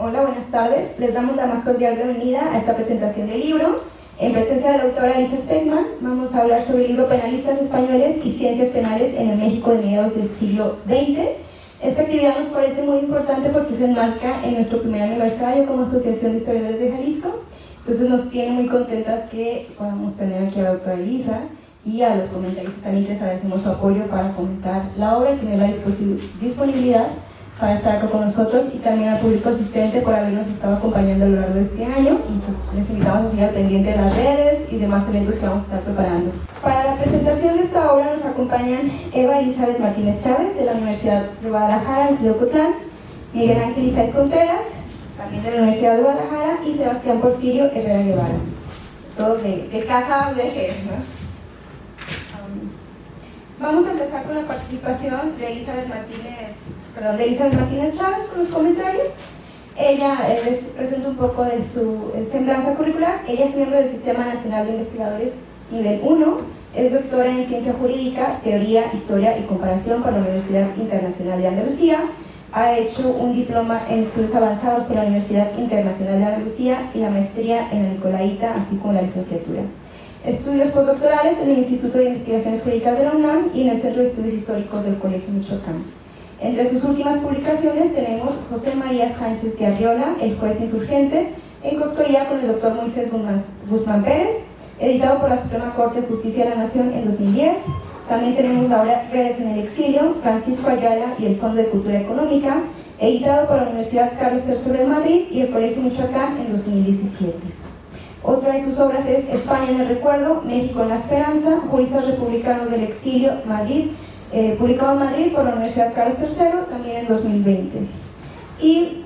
Hola, buenas tardes. Les damos la más cordial bienvenida a esta presentación del libro. En presencia de la autora Elisa Speckman, vamos a hablar sobre el libro Penalistas Españoles y Ciencias Penales en el México de mediados del siglo XX. Esta actividad nos parece muy importante porque se enmarca en nuestro primer aniversario como Asociación de Historiadores de Jalisco. Entonces nos tiene muy contentas que podamos tener aquí a la autora Elisa, y a los comentaristas también les agradecemos su apoyo para comentar la obra y tener la disponibilidad para estar acá con nosotros, y también al público asistente por habernos estado acompañando a lo largo de este año, y pues les invitamos a seguir al pendiente de las redes y demás eventos que vamos a estar preparando. Para la presentación de esta obra nos acompañan Eva Elizabeth Martínez Chávez de la Universidad de Guadalajara, de Ocotlán, Miguel Ángel Isaías Contreras, también de la Universidad de Guadalajara, y Sebastián Porfirio Herrera Guevara, todos de casa UDG, ¿no? Vamos a empezar con la participación de Elizabeth Martínez Chávez con los comentarios. Ella les presenta un poco de su semblanza curricular. Ella es miembro del Sistema Nacional de Investigadores Nivel 1, es doctora en Ciencia Jurídica, Teoría, Historia y Comparación por la Universidad Internacional de Andalucía. Ha hecho un diploma en estudios avanzados por la Universidad Internacional de Andalucía y la maestría en la Nicolaita, así como la licenciatura. Estudios postdoctorales en el Instituto de Investigaciones Jurídicas de la UNAM y en el Centro de Estudios Históricos del Colegio Michoacán. Entre sus últimas publicaciones tenemos José María Sánchez de Arriola, el juez insurgente, en coautoría con el doctor Moisés Guzmán Pérez, editado por la Suprema Corte de Justicia de la Nación en 2010. También tenemos la obra Redes en el Exilio, Francisco Ayala y el Fondo de Cultura Económica, editado por la Universidad Carlos III de Madrid y el Colegio Michoacán en 2017. Otra de sus obras es España en el Recuerdo, México en la Esperanza, Juristas Republicanos del Exilio, Madrid, publicado en Madrid por la Universidad Carlos III, también en 2020. Y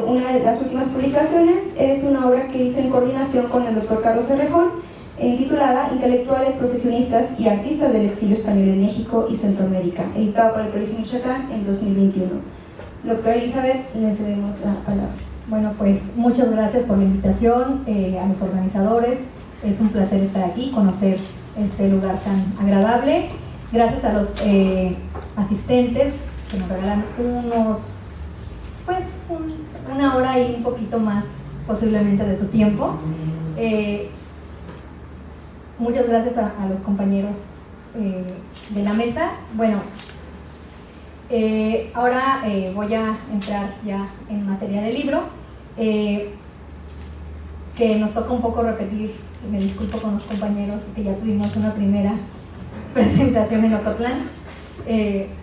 una de las últimas publicaciones es una obra que hizo en coordinación con el doctor Carlos Cerrejón, titulada Intelectuales, Profesionistas y Artistas del Exilio Español en México y Centroamérica, editado por el Colegio Michoacán en 2021. Doctora Elizabeth, le cedemos la palabra. Bueno, pues muchas gracias por la invitación, a los organizadores. Es un placer estar aquí, conocer este lugar tan agradable. Gracias a los asistentes que nos regalan una hora y un poquito más posiblemente de su tiempo. Muchas gracias a los compañeros de la mesa. Bueno, ahora voy a entrar ya en materia del libro, que nos toca un poco repetir, y me disculpo con los compañeros porque ya tuvimos una primera presentación en Ocotlán,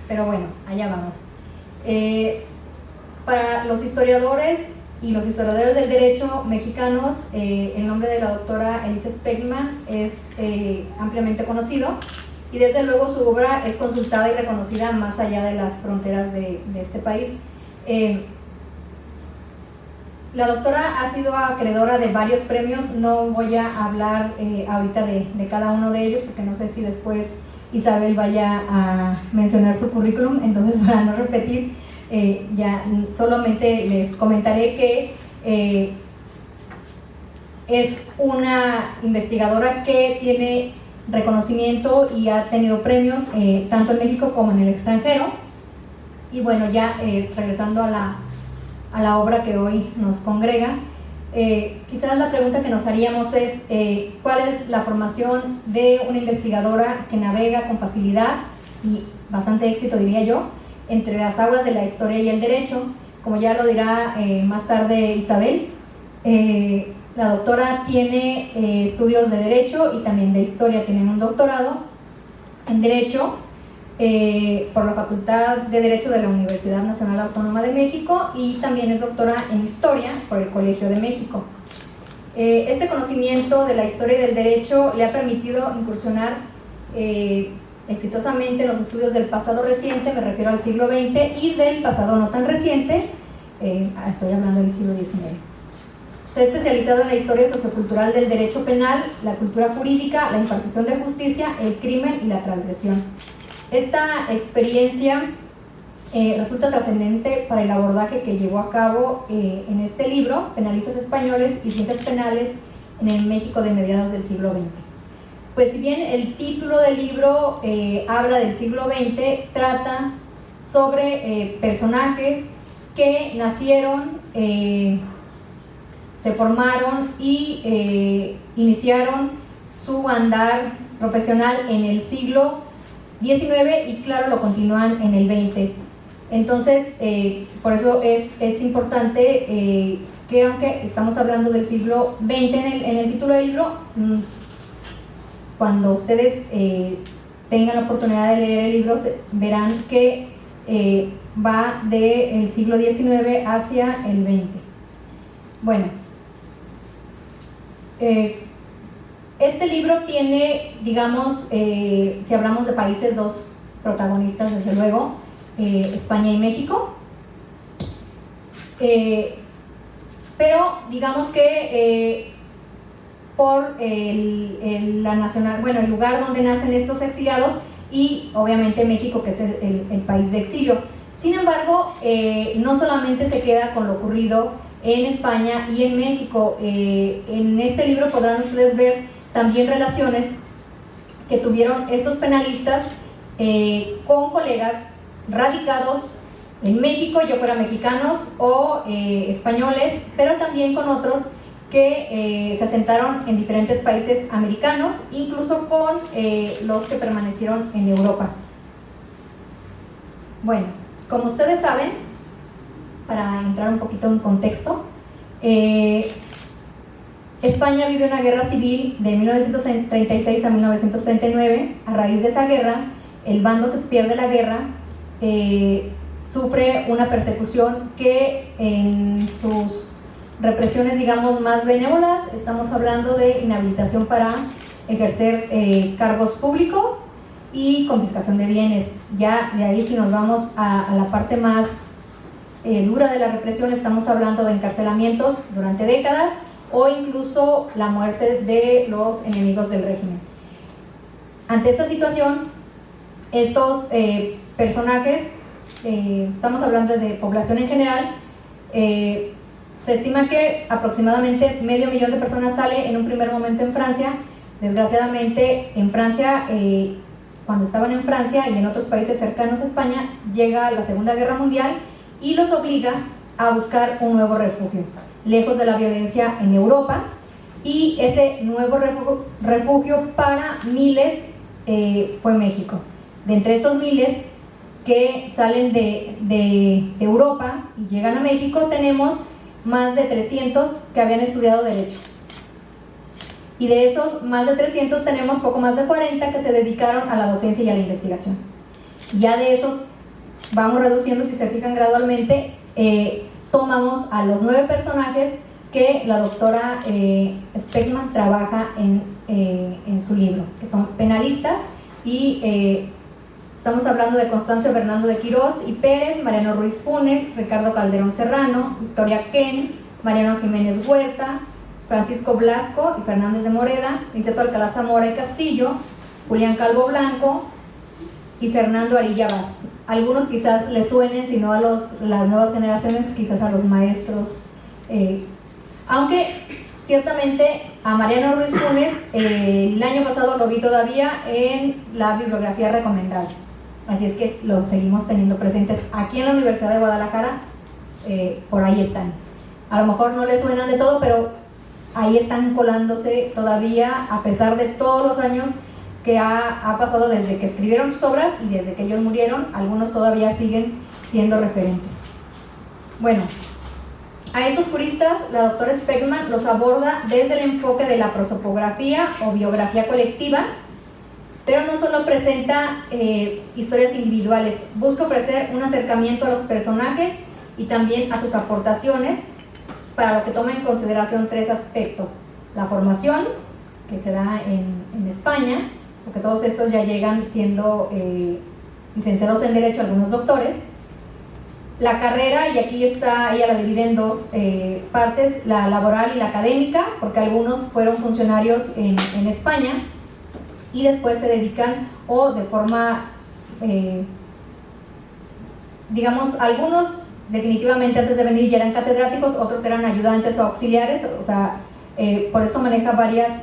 pero bueno, allá vamos. Para los historiadores y los historiadores del derecho mexicanos, el nombre de la doctora Elisa Speckman es ampliamente conocido, y desde luego su obra es consultada y reconocida más allá de las fronteras de este país. La doctora ha sido acreedora de varios premios. No voy a hablar ahorita de cada uno de ellos, porque no sé si después Isabel vaya a mencionar su currículum, entonces para no repetir, ya solamente les comentaré que es una investigadora que tiene reconocimiento y ha tenido premios tanto en México como en el extranjero. Y bueno, ya regresando a la obra que hoy nos congrega, quizás la pregunta que nos haríamos es ¿cuál es la formación de una investigadora que navega con facilidad y bastante éxito, diría yo, entre las aguas de la historia y el derecho? Como ya lo dirá más tarde Isabel, la doctora tiene estudios de Derecho y también de Historia. Tiene un doctorado en Derecho por la Facultad de Derecho de la Universidad Nacional Autónoma de México, y también es doctora en Historia por el Colegio de México. Este conocimiento de la historia y del derecho le ha permitido incursionar exitosamente en los estudios del pasado reciente, me refiero al siglo XX, y del pasado no tan reciente, estoy hablando del siglo XIX. Se ha especializado en la historia sociocultural del derecho penal, la cultura jurídica, la impartición de justicia, el crimen y la transgresión. Esta experiencia resulta trascendente para el abordaje que llevó a cabo en este libro, Penalistas Españoles y Ciencias Penales en el México de mediados del siglo XX. Pues si bien el título del libro habla del siglo XX, trata sobre personajes que nacieron, se formaron y iniciaron su andar profesional en el siglo XIX y claro, lo continúan en el XX. Entonces, por eso es importante que aunque estamos hablando del siglo XX en el título del libro, cuando ustedes tengan la oportunidad de leer el libro, verán que va del siglo XIX hacia el XX. Bueno, este libro tiene, digamos, si hablamos de países, dos protagonistas, desde luego, España y México. Pero digamos que por la nacional, bueno, el lugar donde nacen estos exiliados y obviamente México, que es el país de exilio. Sin embargo, no solamente se queda con lo ocurrido en España y en México. En este libro podrán ustedes ver también relaciones que tuvieron estos penalistas con colegas radicados en México, ya fueran mexicanos o españoles, pero también con otros que se asentaron en diferentes países americanos, incluso con los que permanecieron en Europa. Bueno, como ustedes saben, para entrar un poquito en contexto, España vive una guerra civil de 1936 a 1939. A raíz de esa guerra, el bando que pierde la guerra sufre una persecución que en sus represiones, digamos, más benévolas, estamos hablando de inhabilitación para ejercer cargos públicos y confiscación de bienes. Ya de ahí, si nos vamos a la parte más dura de la represión, estamos hablando de encarcelamientos durante décadas o incluso la muerte de los enemigos del régimen. Ante esta situación, estos personajes, estamos hablando de población en general, se estima que aproximadamente 500.000 de personas sale en un primer momento en Francia. Desgraciadamente en Francia, cuando estaban en Francia y en otros países cercanos a España, llega la Segunda Guerra Mundial y los obliga a buscar un nuevo refugio, lejos de la violencia en Europa, y ese nuevo refugio para miles fue México. De entre estos miles que salen de Europa y llegan a México, tenemos más de 300 que habían estudiado Derecho. Y de esos más de 300 tenemos poco más de 40 que se dedicaron a la docencia y a la investigación. Ya de esos vamos reduciendo, si se fijan gradualmente, tomamos a los 9 personajes que la doctora Speckman trabaja en su libro, que son penalistas, y estamos hablando de Constancio Fernando de Quirós y Pérez, Mariano Ruiz Funes, Ricardo Calderón Serrano, Victoria Ken, Mariano Jiménez Huerta, Francisco Blasco y Fernández de Moreda, Niceto Alcalá Zamora y Castillo, Julián Calvo Blanco y Fernando Arilla Vaz. Algunos quizás les suenen, si no a las nuevas generaciones, quizás a los maestros. Aunque ciertamente a Mariano Ruiz Funes el año pasado lo vi todavía en la bibliografía recomendada. Así es que lo seguimos teniendo presentes aquí en la Universidad de Guadalajara. Por ahí están. A lo mejor no les suenan de todo, pero ahí están colándose todavía, a pesar de todos los años que ha pasado desde que escribieron sus obras y desde que ellos murieron. Algunos todavía siguen siendo referentes. Bueno, a estos juristas la doctora Speckman los aborda desde el enfoque de la prosopografía o biografía colectiva, pero no solo presenta historias individuales, busca ofrecer un acercamiento a los personajes y también a sus aportaciones, para lo que toma en consideración 3 aspectos: la formación, que se da en España, porque todos estos ya llegan siendo licenciados en Derecho, algunos doctores; la carrera, y aquí está, ella la divide en 2 partes, la laboral y la académica, porque algunos fueron funcionarios en España y después se dedican, o de forma, digamos, algunos definitivamente antes de venir ya eran catedráticos, otros eran ayudantes o auxiliares, o sea, por eso maneja varias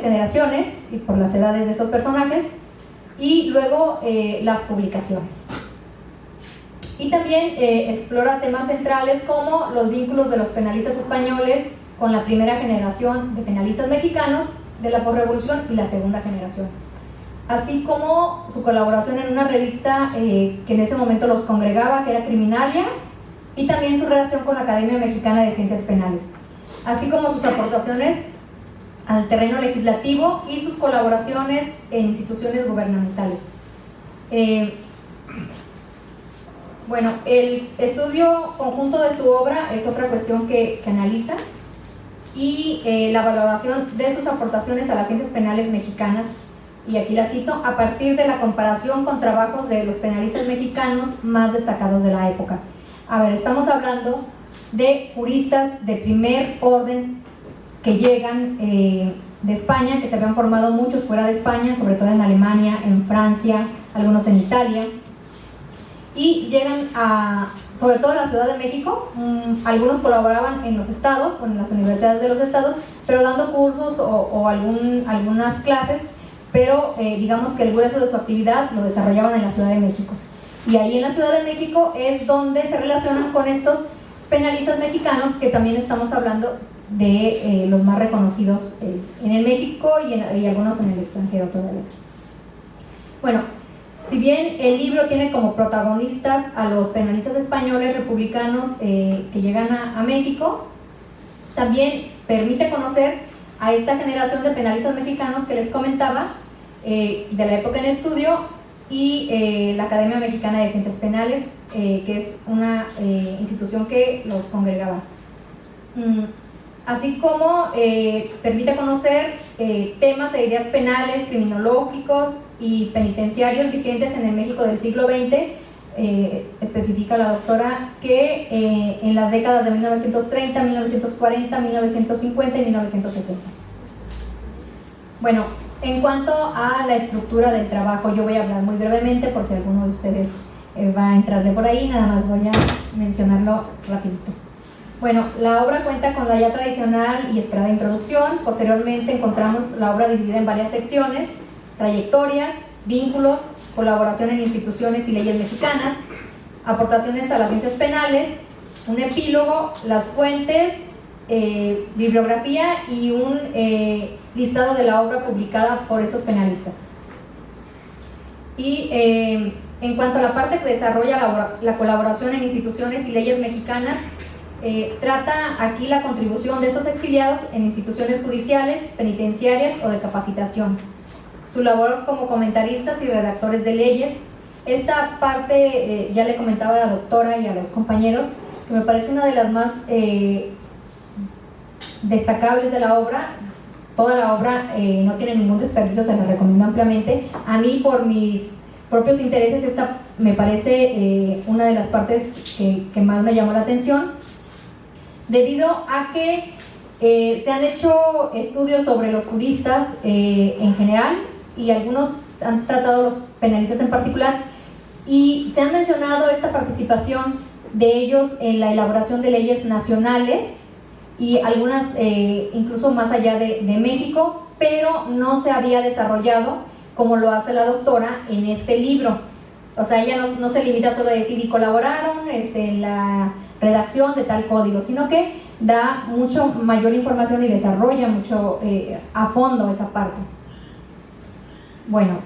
generaciones y por las edades de esos personajes. Y luego las publicaciones. Y también explora temas centrales como los vínculos de los penalistas españoles con la primera generación de penalistas mexicanos de la posrevolución y la segunda generación, así como su colaboración en una revista que en ese momento los congregaba, que era Criminalia, y también su relación con la Academia Mexicana de Ciencias Penales, así como sus aportaciones al terreno legislativo y sus colaboraciones en instituciones gubernamentales. Bueno, el estudio conjunto de su obra es otra cuestión que analiza, y la valoración de sus aportaciones a las ciencias penales mexicanas, y aquí la cito, a partir de la comparación con trabajos de los penalistas mexicanos más destacados de la época. A ver, estamos hablando de juristas de primer orden que llegan de España, que se habían formado muchos fuera de España, sobre todo en Alemania, en Francia, algunos en Italia, y llegan sobre todo a la Ciudad de México. Algunos colaboraban en los estados, o en las universidades de los estados, pero dando cursos o algunas clases, pero digamos que el grueso de su actividad lo desarrollaban en la Ciudad de México. Y ahí en la Ciudad de México es donde se relacionan con estos penalistas mexicanos, que también estamos hablando de los más reconocidos en el México y algunos en el extranjero todavía. Bueno, si bien el libro tiene como protagonistas a los penalistas españoles republicanos que llegan a México, también permite conocer a esta generación de penalistas mexicanos que les comentaba, de la época en estudio, y la Academia Mexicana de Ciencias Penales, que es una institución que los congregaba. Así como permite conocer temas e ideas penales, criminológicos y penitenciarios vigentes en el México del siglo XX. Especifica la doctora que en las décadas de 1930, 1940, 1950 y 1960. Bueno, en cuanto a la estructura del trabajo, yo voy a hablar muy brevemente por si alguno de ustedes va a entrarle por ahí, nada más voy a mencionarlo rapidito. Bueno, la obra cuenta con la ya tradicional y esperada introducción. Posteriormente encontramos la obra dividida en varias secciones: trayectorias, vínculos, colaboración en instituciones y leyes mexicanas, aportaciones a las ciencias penales, un epílogo, las fuentes, bibliografía y un listado de la obra publicada por esos penalistas. Y en cuanto a la parte que desarrolla la colaboración en instituciones y leyes mexicanas, trata aquí la contribución de estos exiliados en instituciones judiciales, penitenciarias o de capacitación, su labor como comentaristas y redactores de leyes. Esta parte ya le comentaba a la doctora y a los compañeros que me parece una de las más destacables de la obra. Toda la obra no tiene ningún desperdicio, se la recomiendo ampliamente. A mí, por mis propios intereses, esta me parece una de las partes que más me llamó la atención, debido a que se han hecho estudios sobre los juristas en general, y algunos han tratado los penalistas en particular, y se ha mencionado esta participación de ellos en la elaboración de leyes nacionales, y algunas incluso más allá de México, pero no se había desarrollado como lo hace la doctora en este libro. O sea, ella no se limita solo a decir y colaboraron en la redacción de tal código, sino que da mucho mayor información y desarrolla mucho a fondo esa parte. Bueno,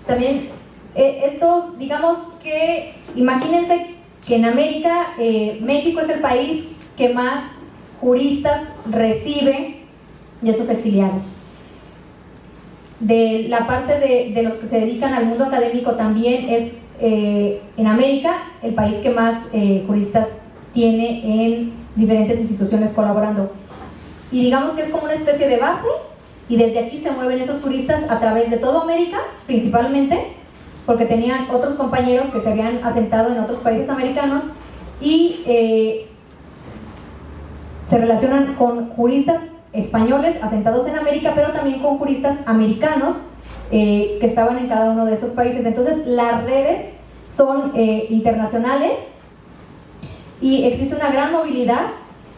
también estos, digamos que, imagínense que en América, México es el país que más juristas recibe de estos exiliados. De la parte de los que se dedican al mundo académico, también es en América el país que más juristas tiene en diferentes instituciones colaborando. Y digamos que es como una especie de base, y desde aquí se mueven esos juristas a través de toda América, principalmente porque tenían otros compañeros que se habían asentado en otros países americanos, y se relacionan con juristas españoles asentados en América, pero también con juristas americanos que estaban en cada uno de esos países. Entonces las redes son internacionales y existe una gran movilidad.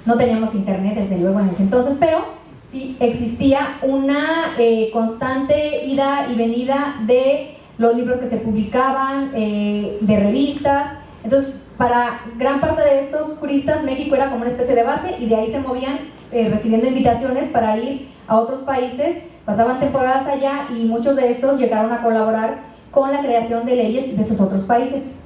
No teníamos internet desde luego en ese entonces, pero sí existía una constante ida y venida de los libros que se publicaban, de revistas. Entonces, para gran parte de estos juristas, México era como una especie de base y de ahí se movían recibiendo invitaciones para ir a otros países, pasaban temporadas allá y muchos de estos llegaron a colaborar con la creación de leyes de esos otros países.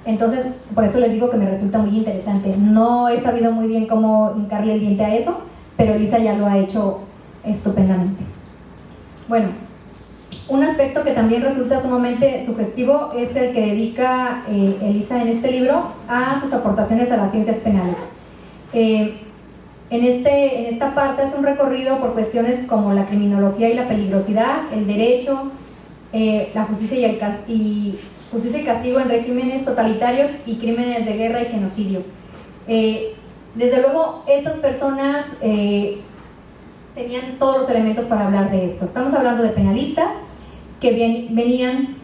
Entonces, por eso les digo que me resulta muy interesante. No he sabido muy bien cómo hincarle el diente a eso, pero Elisa ya lo ha hecho estupendamente. Bueno, un aspecto que también resulta sumamente sugestivo es el que dedica Elisa en este libro a sus aportaciones a las ciencias penales. En esta parte hace un recorrido por cuestiones como la criminología y la peligrosidad, el derecho, la justicia justicia y castigo en regímenes totalitarios y crímenes de guerra y genocidio. Desde luego, estas personas tenían todos los elementos para hablar de esto. Estamos hablando de penalistas que venían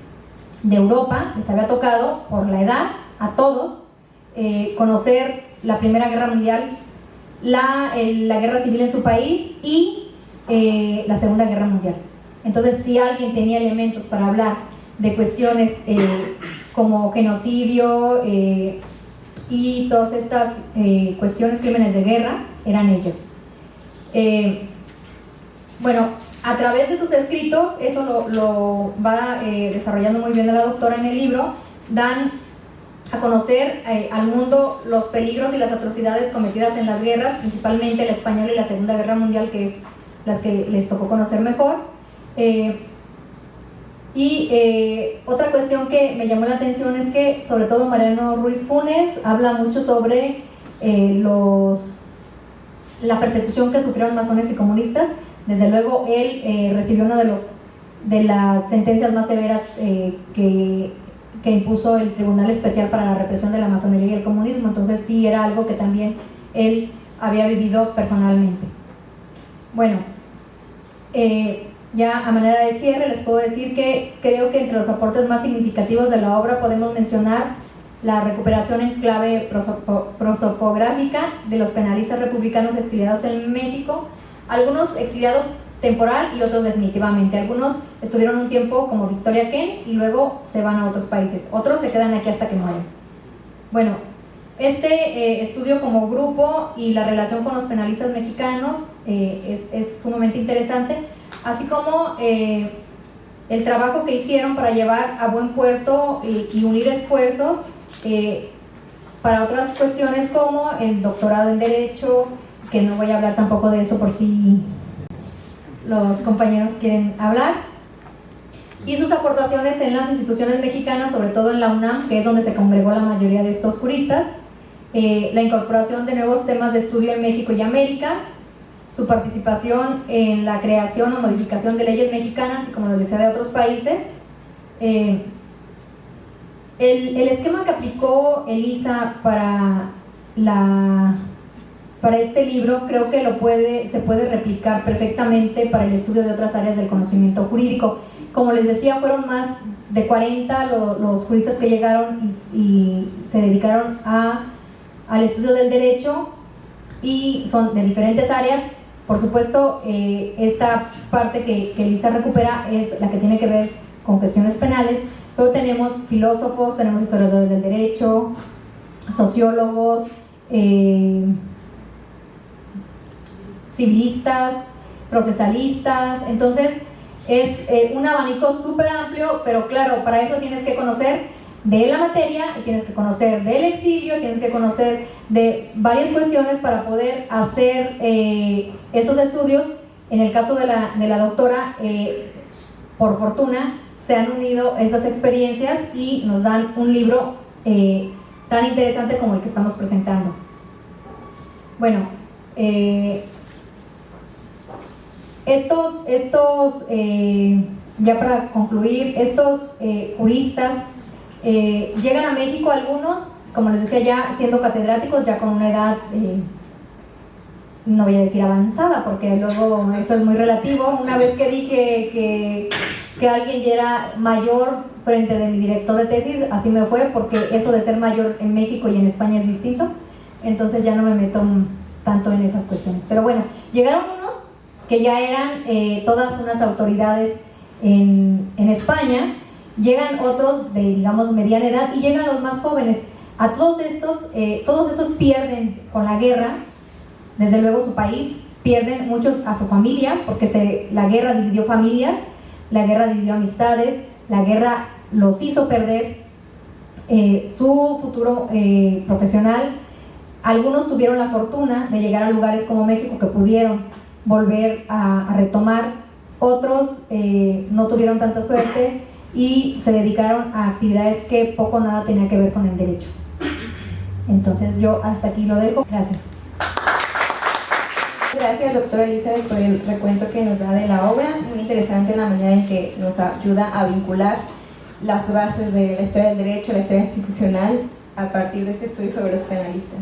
de Europa, les había tocado por la edad a todos conocer la Primera Guerra Mundial, la Guerra Civil en su país y la Segunda Guerra Mundial. Entonces, si alguien tenía elementos para hablar de cuestiones como genocidio y todas estas cuestiones, crímenes de guerra, eran ellos. Bueno, a través de sus escritos, eso lo va desarrollando muy bien la doctora en el libro, dan a conocer al mundo los peligros y las atrocidades cometidas en las guerras, principalmente la española y la Segunda Guerra Mundial, que es las que les tocó conocer mejor. Otra cuestión que me llamó la atención es que, sobre todo Mariano Ruiz Funes, habla mucho sobre la persecución que sufrieron masones y comunistas. Desde luego, él recibió una de las sentencias más severas que impuso el Tribunal Especial para la Represión de la Masonería y el Comunismo. Entonces, sí era algo que también él había vivido personalmente. Bueno, ya a manera de cierre les puedo decir que creo que entre los aportes más significativos de la obra podemos mencionar la recuperación en clave prosopográfica de los penalistas republicanos exiliados en México, algunos exiliados temporal y otros definitivamente. Algunos estuvieron un tiempo como Victoria Ken y luego se van a otros países, otros se quedan aquí hasta que mueren. Bueno, este estudio como grupo y la relación con los penalistas mexicanos es sumamente interesante, así como el trabajo que hicieron para llevar a buen puerto y unir esfuerzos para otras cuestiones como el doctorado en Derecho, que no voy a hablar tampoco de eso por si los compañeros quieren hablar, y sus aportaciones en las instituciones mexicanas, sobre todo en la UNAM, que es donde se congregó la mayoría de estos juristas, la incorporación de nuevos temas de estudio en México y América, su participación en la creación o modificación de leyes mexicanas y, como les decía, de otros países. El esquema que aplicó Elisa para este libro creo que se puede replicar perfectamente para el estudio de otras áreas del conocimiento jurídico. Como les decía, fueron más de 40 los juristas que llegaron y se dedicaron al estudio del derecho, y son de diferentes áreas. Por supuesto, esta parte que Elisa recupera es la que tiene que ver con cuestiones penales, pero tenemos filósofos, tenemos historiadores del derecho, sociólogos, civilistas, procesalistas. Entonces es un abanico súper amplio, pero claro, para eso tienes que conocer de la materia, tienes que conocer del exilio, tienes que conocer de varias cuestiones para poder hacer estos estudios. En el caso de la doctora, por fortuna, se han unido estas experiencias y nos dan un libro tan interesante como el que estamos presentando. Bueno, ya para concluir, estos juristas llegan a México, algunos, como les decía, ya siendo catedráticos, ya con una edad, no voy a decir avanzada, porque luego eso es muy relativo. Una vez que dije que alguien ya era mayor frente de mi director de tesis, así me fue, porque eso de ser mayor en México y en España es distinto, entonces ya no me meto tanto en esas cuestiones. Pero bueno, llegaron unos que ya eran todas unas autoridades en España, llegan otros de, digamos, mediana edad y llegan los más jóvenes. A todos estos pierden con la guerra, desde luego su país, pierden muchos a su familia, porque la guerra dividió familias, la guerra dividió amistades, la guerra los hizo perder su futuro profesional. Algunos tuvieron la fortuna de llegar a lugares como México que pudieron volver a retomar, otros no tuvieron tanta suerte y se dedicaron a actividades que poco o nada tenían que ver con el derecho. Entonces yo hasta aquí lo dejo. Gracias. Gracias, doctora Elizabeth, por el recuento que nos da de la obra. Muy interesante la manera en que nos ayuda a vincular las bases de la historia del derecho, la historia institucional, a partir de este estudio sobre los penalistas.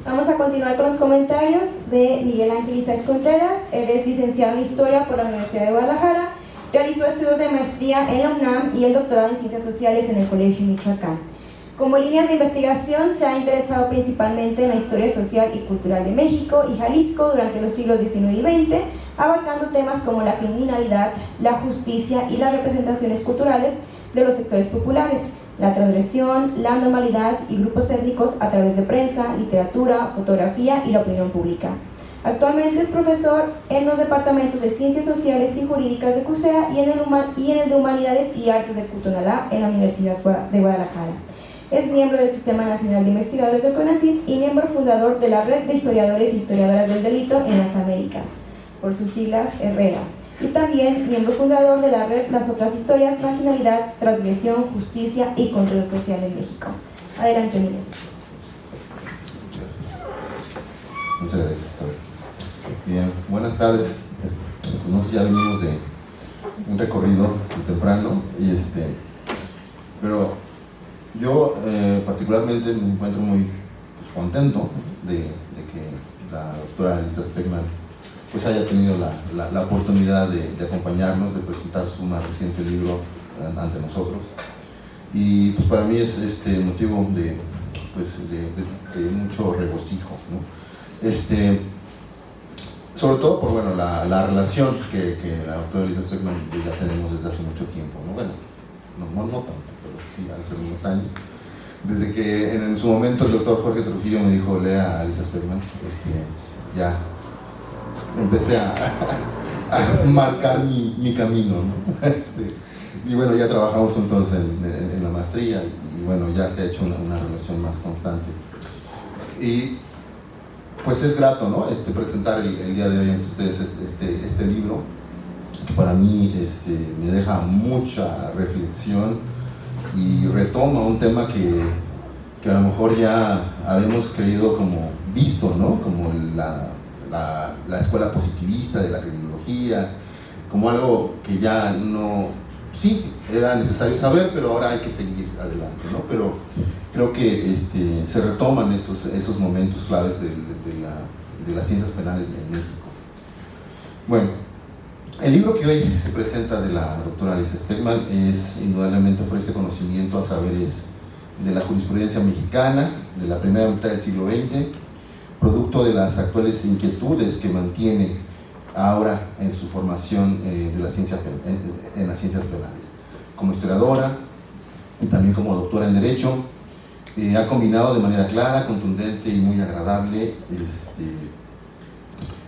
Vamos a continuar con los comentarios de Miguel Ángel Isaías Contreras. Él es licenciado en Historia por la Universidad de Guadalajara, realizó estudios de maestría en la UNAM y el doctorado en Ciencias Sociales en el Colegio Michoacán. Como líneas de investigación se ha interesado principalmente en la historia social y cultural de México y Jalisco durante los siglos XIX y XX, abarcando temas como la criminalidad, la justicia y las representaciones culturales de los sectores populares, la transgresión, la normalidad y grupos étnicos a través de prensa, literatura, fotografía y la opinión pública. Actualmente es profesor en los departamentos de Ciencias Sociales y Jurídicas de CUSEA y en el de Humanidades y Artes de Cutonalá en la Universidad de Guadalajara. Es miembro del Sistema Nacional de Investigadores del CONACYT y miembro fundador de la Red de Historiadores y Historiadoras del Delito en las Américas, por sus siglas REDA, y también miembro fundador de la Red Las Otras Historias, Marginalidad, Transgresión, Justicia y Control Social en México. Adelante, Miguel. Muchas gracias. Bien, buenas tardes. Nosotros ya venimos de un recorrido temprano, pero yo particularmente me encuentro muy contento de que la doctora Elisa Speckman haya tenido la oportunidad de acompañarnos, de presentar su más reciente libro ante nosotros. Y pues para mí es motivo de mucho regocijo, ¿no? Sobre todo por la relación que la doctora Elisa Speckman ya tenemos desde hace mucho tiempo, ¿no? Bueno, no tanto, pero sí hace unos años. Desde que en su momento el doctor Jorge Trujillo me dijo, lea a Elisa Speckman, ya empecé a marcar mi camino, ¿no? Y bueno, ya trabajamos juntos en la maestría y bueno, ya se ha hecho una relación más constante. Y pues es grato, ¿no? Presentar el día de hoy ante ustedes este libro, que para mí me deja mucha reflexión y retoma un tema que a lo mejor ya habíamos creído como visto, ¿no? Como la escuela positivista de la criminología, como algo que ya no, sí, era necesario saber, pero ahora hay que seguir adelante, ¿no? Pero creo que se retoman esos momentos claves de las ciencias penales en México. Bueno, el libro que hoy se presenta de la doctora Elisa Speckman indudablemente ofrece conocimiento a saberes de la jurisprudencia mexicana de la primera mitad del siglo XX, producto de las actuales inquietudes que mantiene ahora en su formación en las ciencias penales. Como historiadora y también como doctora en Derecho, ha combinado de manera clara, contundente y muy agradable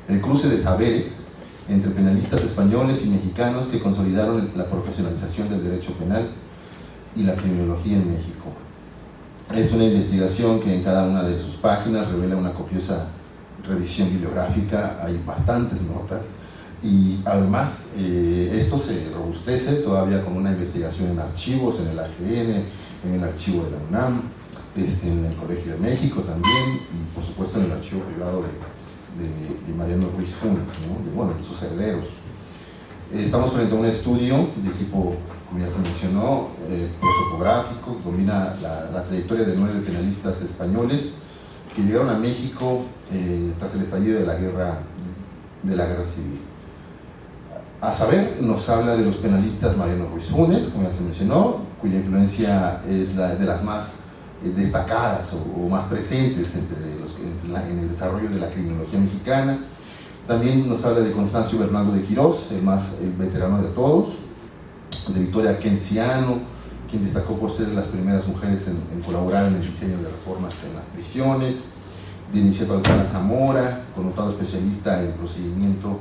el cruce de saberes entre penalistas españoles y mexicanos que consolidaron la profesionalización del derecho penal y la criminología en México. Es una investigación que en cada una de sus páginas revela una copiosa revisión bibliográfica, hay bastantes notas y además esto se robustece todavía con una investigación en archivos, en el AGN, en el archivo de la UNAM, en el Colegio de México también y por supuesto en el archivo privado de Mariano Ruiz Funes, ¿no? De sus herederos. Estamos frente a un estudio de tipo, como ya se mencionó, prosopográfico, que combina la trayectoria de 9 penalistas españoles que llegaron a México tras el estallido de la guerra civil. A saber, nos habla de los penalistas Mariano Ruiz Funes, como ya se mencionó, cuya influencia es de las más destacadas o más presentes en el desarrollo de la criminología mexicana. También nos habla de Constancio Bernardo de Quirós, el más veterano de todos, de Victoria Kenciano, quien destacó por ser de las primeras mujeres en colaborar en el diseño de reformas en las prisiones, de Iniceto Alcalá Zamora, connotado especialista en procedimiento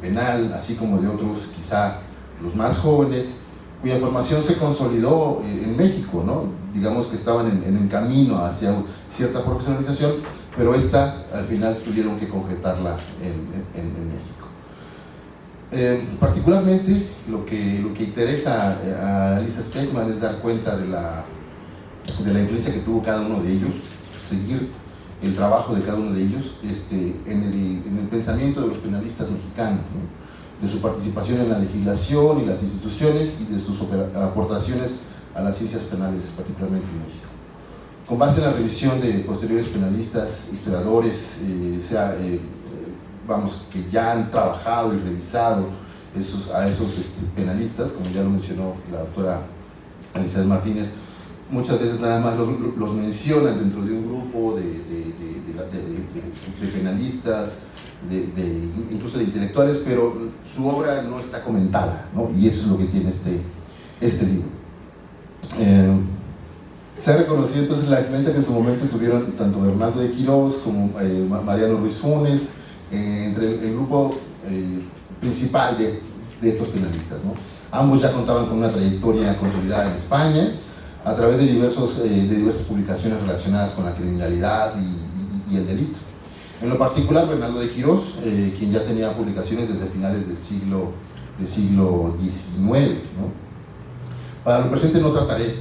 penal, así como de otros, quizá los más jóvenes, cuya formación se consolidó en México, ¿no? Digamos que estaban en camino hacia cierta profesionalización, pero esta al final tuvieron que concretarla en México. Particularmente lo que interesa a Lisa Speckman es dar cuenta de la influencia que tuvo cada uno de ellos, seguir el trabajo de cada uno de ellos en el pensamiento de los penalistas mexicanos, ¿no? De su participación en la legislación y las instituciones y de sus aportaciones a las ciencias penales, particularmente en México. Con base en la revisión de posteriores penalistas, historiadores, que ya han trabajado y revisado a esos penalistas, como ya lo mencionó la doctora Elizabeth Martínez, muchas veces nada más los mencionan dentro de un grupo de penalistas, incluso de intelectuales, pero su obra no está comentada, ¿no? Y eso es lo que tiene este libro. Se ha reconocido entonces la influencia que en su momento tuvieron tanto Bernardo de Quirós como Mariano Ruiz Funes, entre el grupo principal de estos penalistas, ¿no? Ambos ya contaban con una trayectoria consolidada en España a través de diversas publicaciones relacionadas con la criminalidad y el delito. En lo particular, Bernardo de Quirós, quien ya tenía publicaciones desde finales del siglo XIX, ¿no? Para lo presente no trataré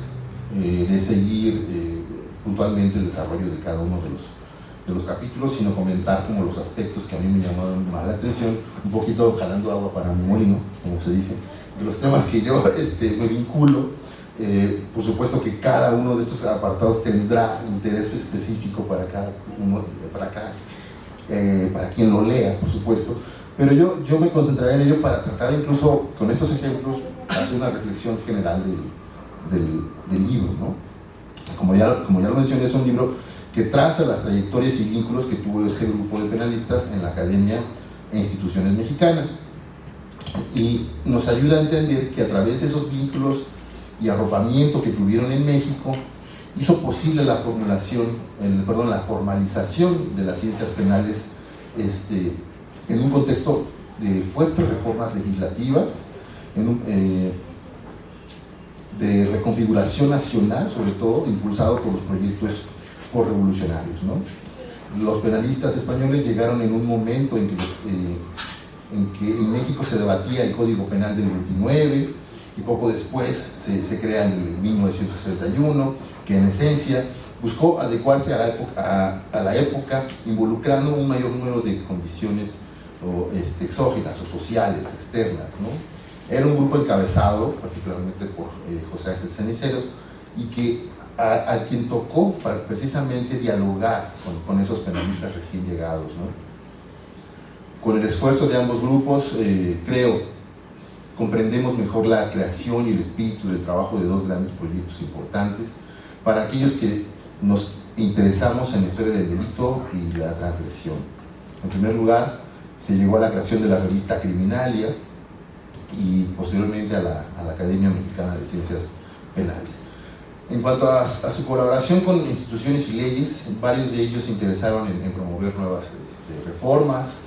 de seguir puntualmente el desarrollo de cada uno de los capítulos, sino comentar como los aspectos que a mí me llamaron más la atención, un poquito jalando agua para mi molino, como se dice, de los temas que yo me vinculo. Por supuesto que cada uno de estos apartados tendrá interés específico para quien lo lea, por supuesto, pero yo me concentraré en ello para tratar incluso con estos ejemplos hacer una reflexión general del libro, ¿no? Como ya lo mencioné, es un libro que traza las trayectorias y vínculos que tuvo este grupo de penalistas en la academia e instituciones mexicanas, y nos ayuda a entender que a través de esos vínculos y arropamiento que tuvieron en México hizo posible la formalización de las ciencias penales en un contexto de fuertes reformas legislativas, de reconfiguración nacional, sobre todo impulsado por los proyectos posrevolucionarios, ¿no? Los penalistas españoles llegaron en un momento en que en México se debatía el Código Penal del 29, y poco después se crea en 1961, que en esencia buscó adecuarse a la época, involucrando un mayor número de condiciones exógenas o sociales, externas, ¿no? Era un grupo encabezado particularmente por José Ángel Ceniceros, y que a quien tocó para precisamente dialogar con esos penalistas recién llegados, ¿no? Con el esfuerzo de ambos grupos, comprendemos mejor la creación y el espíritu del trabajo de dos grandes proyectos importantes para aquellos que nos interesamos en la historia del delito y la transgresión. En primer lugar, se llegó a la creación de la revista Criminalia y posteriormente a la Academia Mexicana de Ciencias Penales. En cuanto a su colaboración con instituciones y leyes, varios de ellos se interesaron en promover nuevas reformas,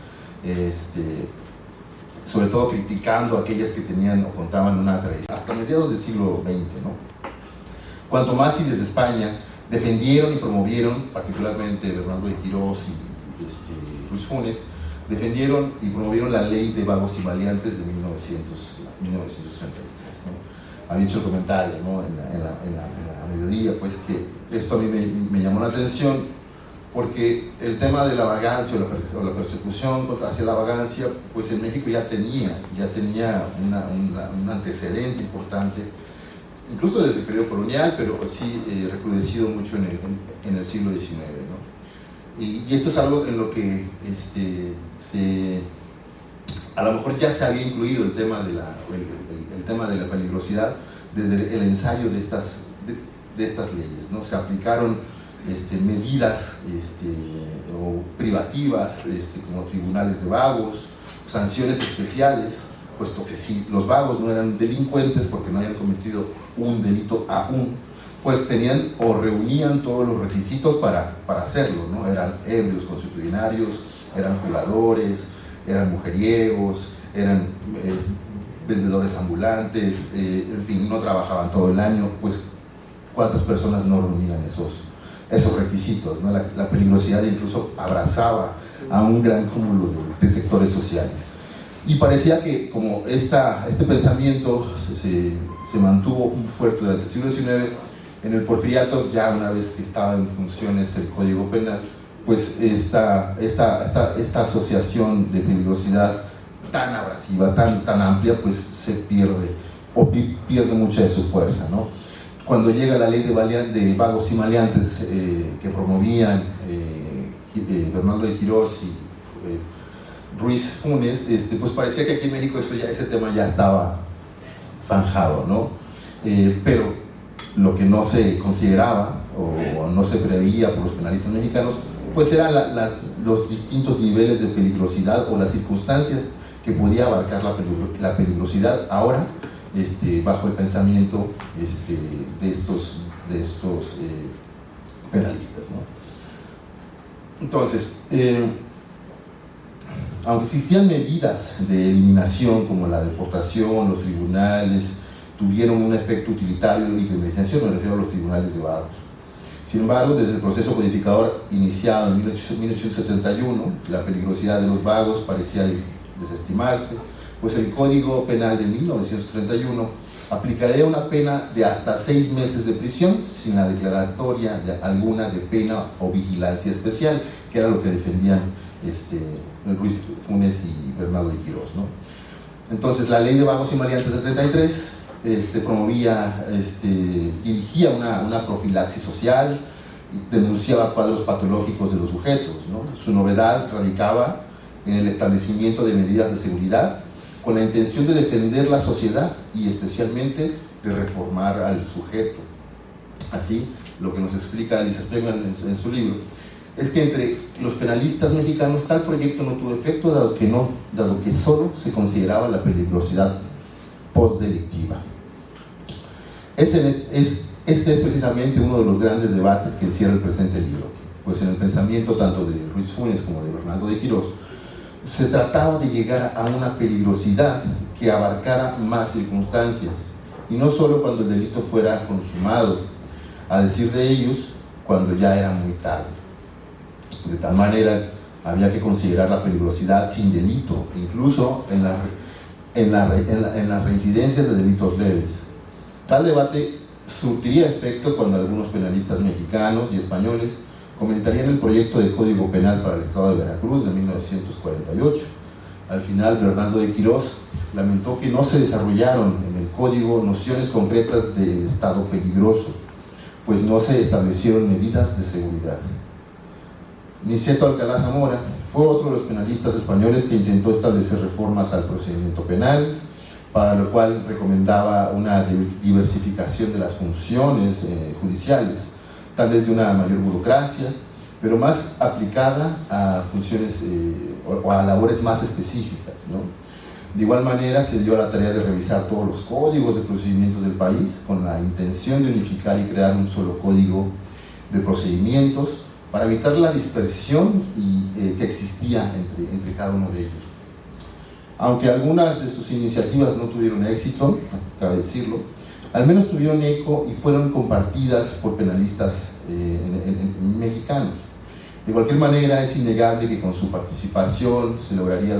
sobre todo criticando aquellas que tenían o contaban una tradición hasta mediados del siglo XX, ¿no? Cuanto más, y desde España defendieron y promovieron, particularmente Bernardo de Quirós y Ruiz Funes, defendieron y promovieron la ley de vagos y maleantes de 1933, ¿no? Había hecho el comentario, ¿no? en la mediodía, pues, que esto a mí me llamó la atención, porque el tema de la vagancia o la persecución hacia la vagancia, pues en México ya tenía un antecedente importante, incluso desde el periodo colonial, pero sí recrudecido mucho en el siglo XIX, ¿no? Y esto es algo en lo que a lo mejor ya se había incluido el tema de la peligrosidad desde el ensayo de estas leyes, ¿no? Se aplicaron medidas o privativas, como tribunales de vagos, sanciones especiales puesto que si los vagos no eran delincuentes porque no habían cometido un delito aún, pues tenían o reunían todos los requisitos para hacerlo, ¿no? Eran ebrios consuetudinarios, eran jugadores, eran mujeriegos, eran vendedores ambulantes, en fin, no trabajaban todo el año, pues cuántas personas no reunían esos requisitos, ¿no? La peligrosidad incluso abrazaba a un gran cúmulo de sectores sociales. Y parecía que como este pensamiento se mantuvo muy fuerte durante el siglo XIX, en el Porfiriato, ya una vez que estaba en funciones el Código Penal, pues esta asociación de peligrosidad tan abrasiva, tan amplia, pues se pierde, o pierde mucha de su fuerza, ¿no? Cuando llega la ley de vagos y maleantes que promovían Bernardo de Quirós y Ruiz Funes, pues parecía que aquí en México ese tema ya estaba zanjado, ¿no? Pero lo que no se consideraba o no se preveía por los penalistas mexicanos, pues eran los distintos niveles de peligrosidad o las circunstancias que podía abarcar la peligrosidad ahora, bajo el pensamiento de estos penalistas, ¿no? Entonces, aunque existían medidas de eliminación como la deportación, los tribunales tuvieron un efecto utilitario y de mediación, me refiero a los tribunales de vagos. Sin embargo, desde el proceso codificador iniciado en 1871, la peligrosidad de los vagos parecía desestimarse, pues el Código Penal de 1931 aplicaría una pena de hasta 6 meses de prisión sin la declaratoria alguna de pena o vigilancia especial, que era lo que defendían Ruiz Funes y Bernardo de Quirós, ¿no? Entonces la ley de vagos y maleantes del 33 promovía, dirigía una profilaxis social, denunciaba cuadros patológicos de los sujetos, ¿no? Su novedad radicaba en el establecimiento de medidas de seguridad con la intención de defender la sociedad y especialmente de reformar al sujeto. Así, lo que nos explica Lisa Spegman en su libro es que entre los penalistas mexicanos tal proyecto no tuvo efecto dado que solo se consideraba la peligrosidad postdelictiva. Este es precisamente uno de los grandes debates que encierra el presente libro, pues en el pensamiento tanto de Ruiz Funes como de Bernardo de Quirós se trataba de llegar a una peligrosidad que abarcara más circunstancias, y no solo cuando el delito fuera consumado, a decir de ellos, cuando ya era muy tarde. De tal manera, había que considerar la peligrosidad sin delito, incluso en las reincidencias de delitos leves. Tal debate surtiría efecto cuando algunos penalistas mexicanos y españoles comentarían el proyecto de Código Penal para el Estado de Veracruz de 1948. Al final, Bernardo de Quirós lamentó que no se desarrollaron en el Código nociones concretas del Estado peligroso, pues no se establecieron medidas de seguridad. Niceto Alcalá Zamora fue otro de los penalistas españoles que intentó establecer reformas al procedimiento penal, para lo cual recomendaba una diversificación de las funciones judiciales, tal vez de una mayor burocracia, pero más aplicada a funciones o a labores más específicas, ¿no? De igual manera se dio la tarea de revisar todos los códigos de procedimientos del país con la intención de unificar y crear un solo código de procedimientos para evitar la dispersión que existía entre cada uno de ellos. Aunque algunas de sus iniciativas no tuvieron éxito, cabe decirlo, al menos tuvieron eco y fueron compartidas por penalistas mexicanos. De cualquier manera, es innegable que con su participación se lograría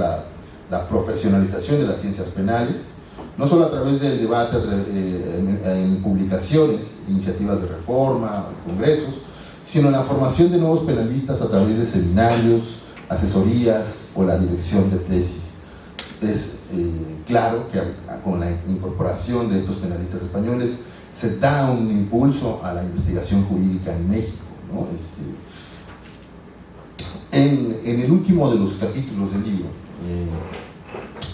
la profesionalización de las ciencias penales, no solo a través del debate en publicaciones, iniciativas de reforma, congresos, sino en la formación de nuevos penalistas a través de seminarios, asesorías o la dirección de tesis. Es claro que con la incorporación de estos penalistas españoles se da un impulso a la investigación jurídica en México, ¿no? En el último de los capítulos del libro,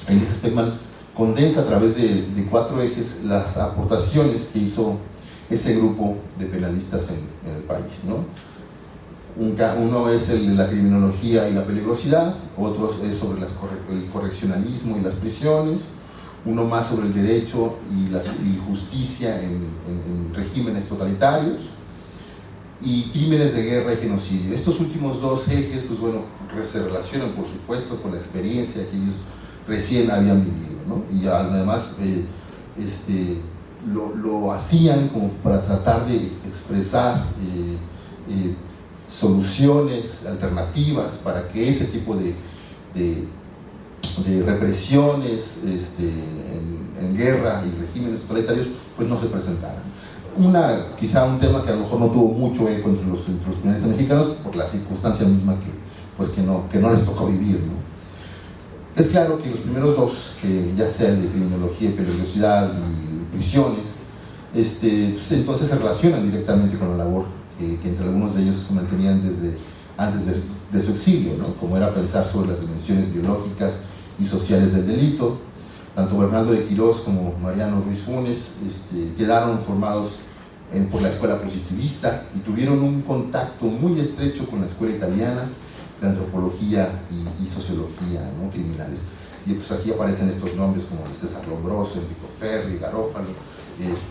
Lisa Spegman condensa a través de 4 ejes las aportaciones que hizo ese grupo de penalistas en el país, ¿no? Uno es el de la criminología y la peligrosidad, otro es sobre el correccionalismo y las prisiones, uno más sobre el derecho y justicia en regímenes totalitarios, y crímenes de guerra y genocidio. Estos últimos dos ejes, pues bueno, se relacionan por supuesto con la experiencia que ellos recién habían vivido, ¿no? Y además lo hacían como para tratar de expresar soluciones alternativas para que ese tipo de represiones en guerra y regímenes totalitarios pues no se presentaran. Quizá un tema que a lo mejor no tuvo mucho eco entre los penalistas mexicanos por la circunstancia misma que no les tocó vivir, ¿no? Es claro que los primeros dos, que ya sea el de criminología y peligrosidad y prisiones, pues entonces se relacionan directamente con la labor que entre algunos de ellos se mantenían desde antes de su exilio, ¿no? Como era pensar sobre las dimensiones biológicas y sociales del delito. Tanto Bernardo de Quirós como Mariano Ruiz Funes quedaron formados por la escuela positivista y tuvieron un contacto muy estrecho con la escuela italiana de antropología y sociología, ¿no? Criminales. Y pues aquí aparecen estos nombres como César Lombroso, Enrico Ferri, Garófalo,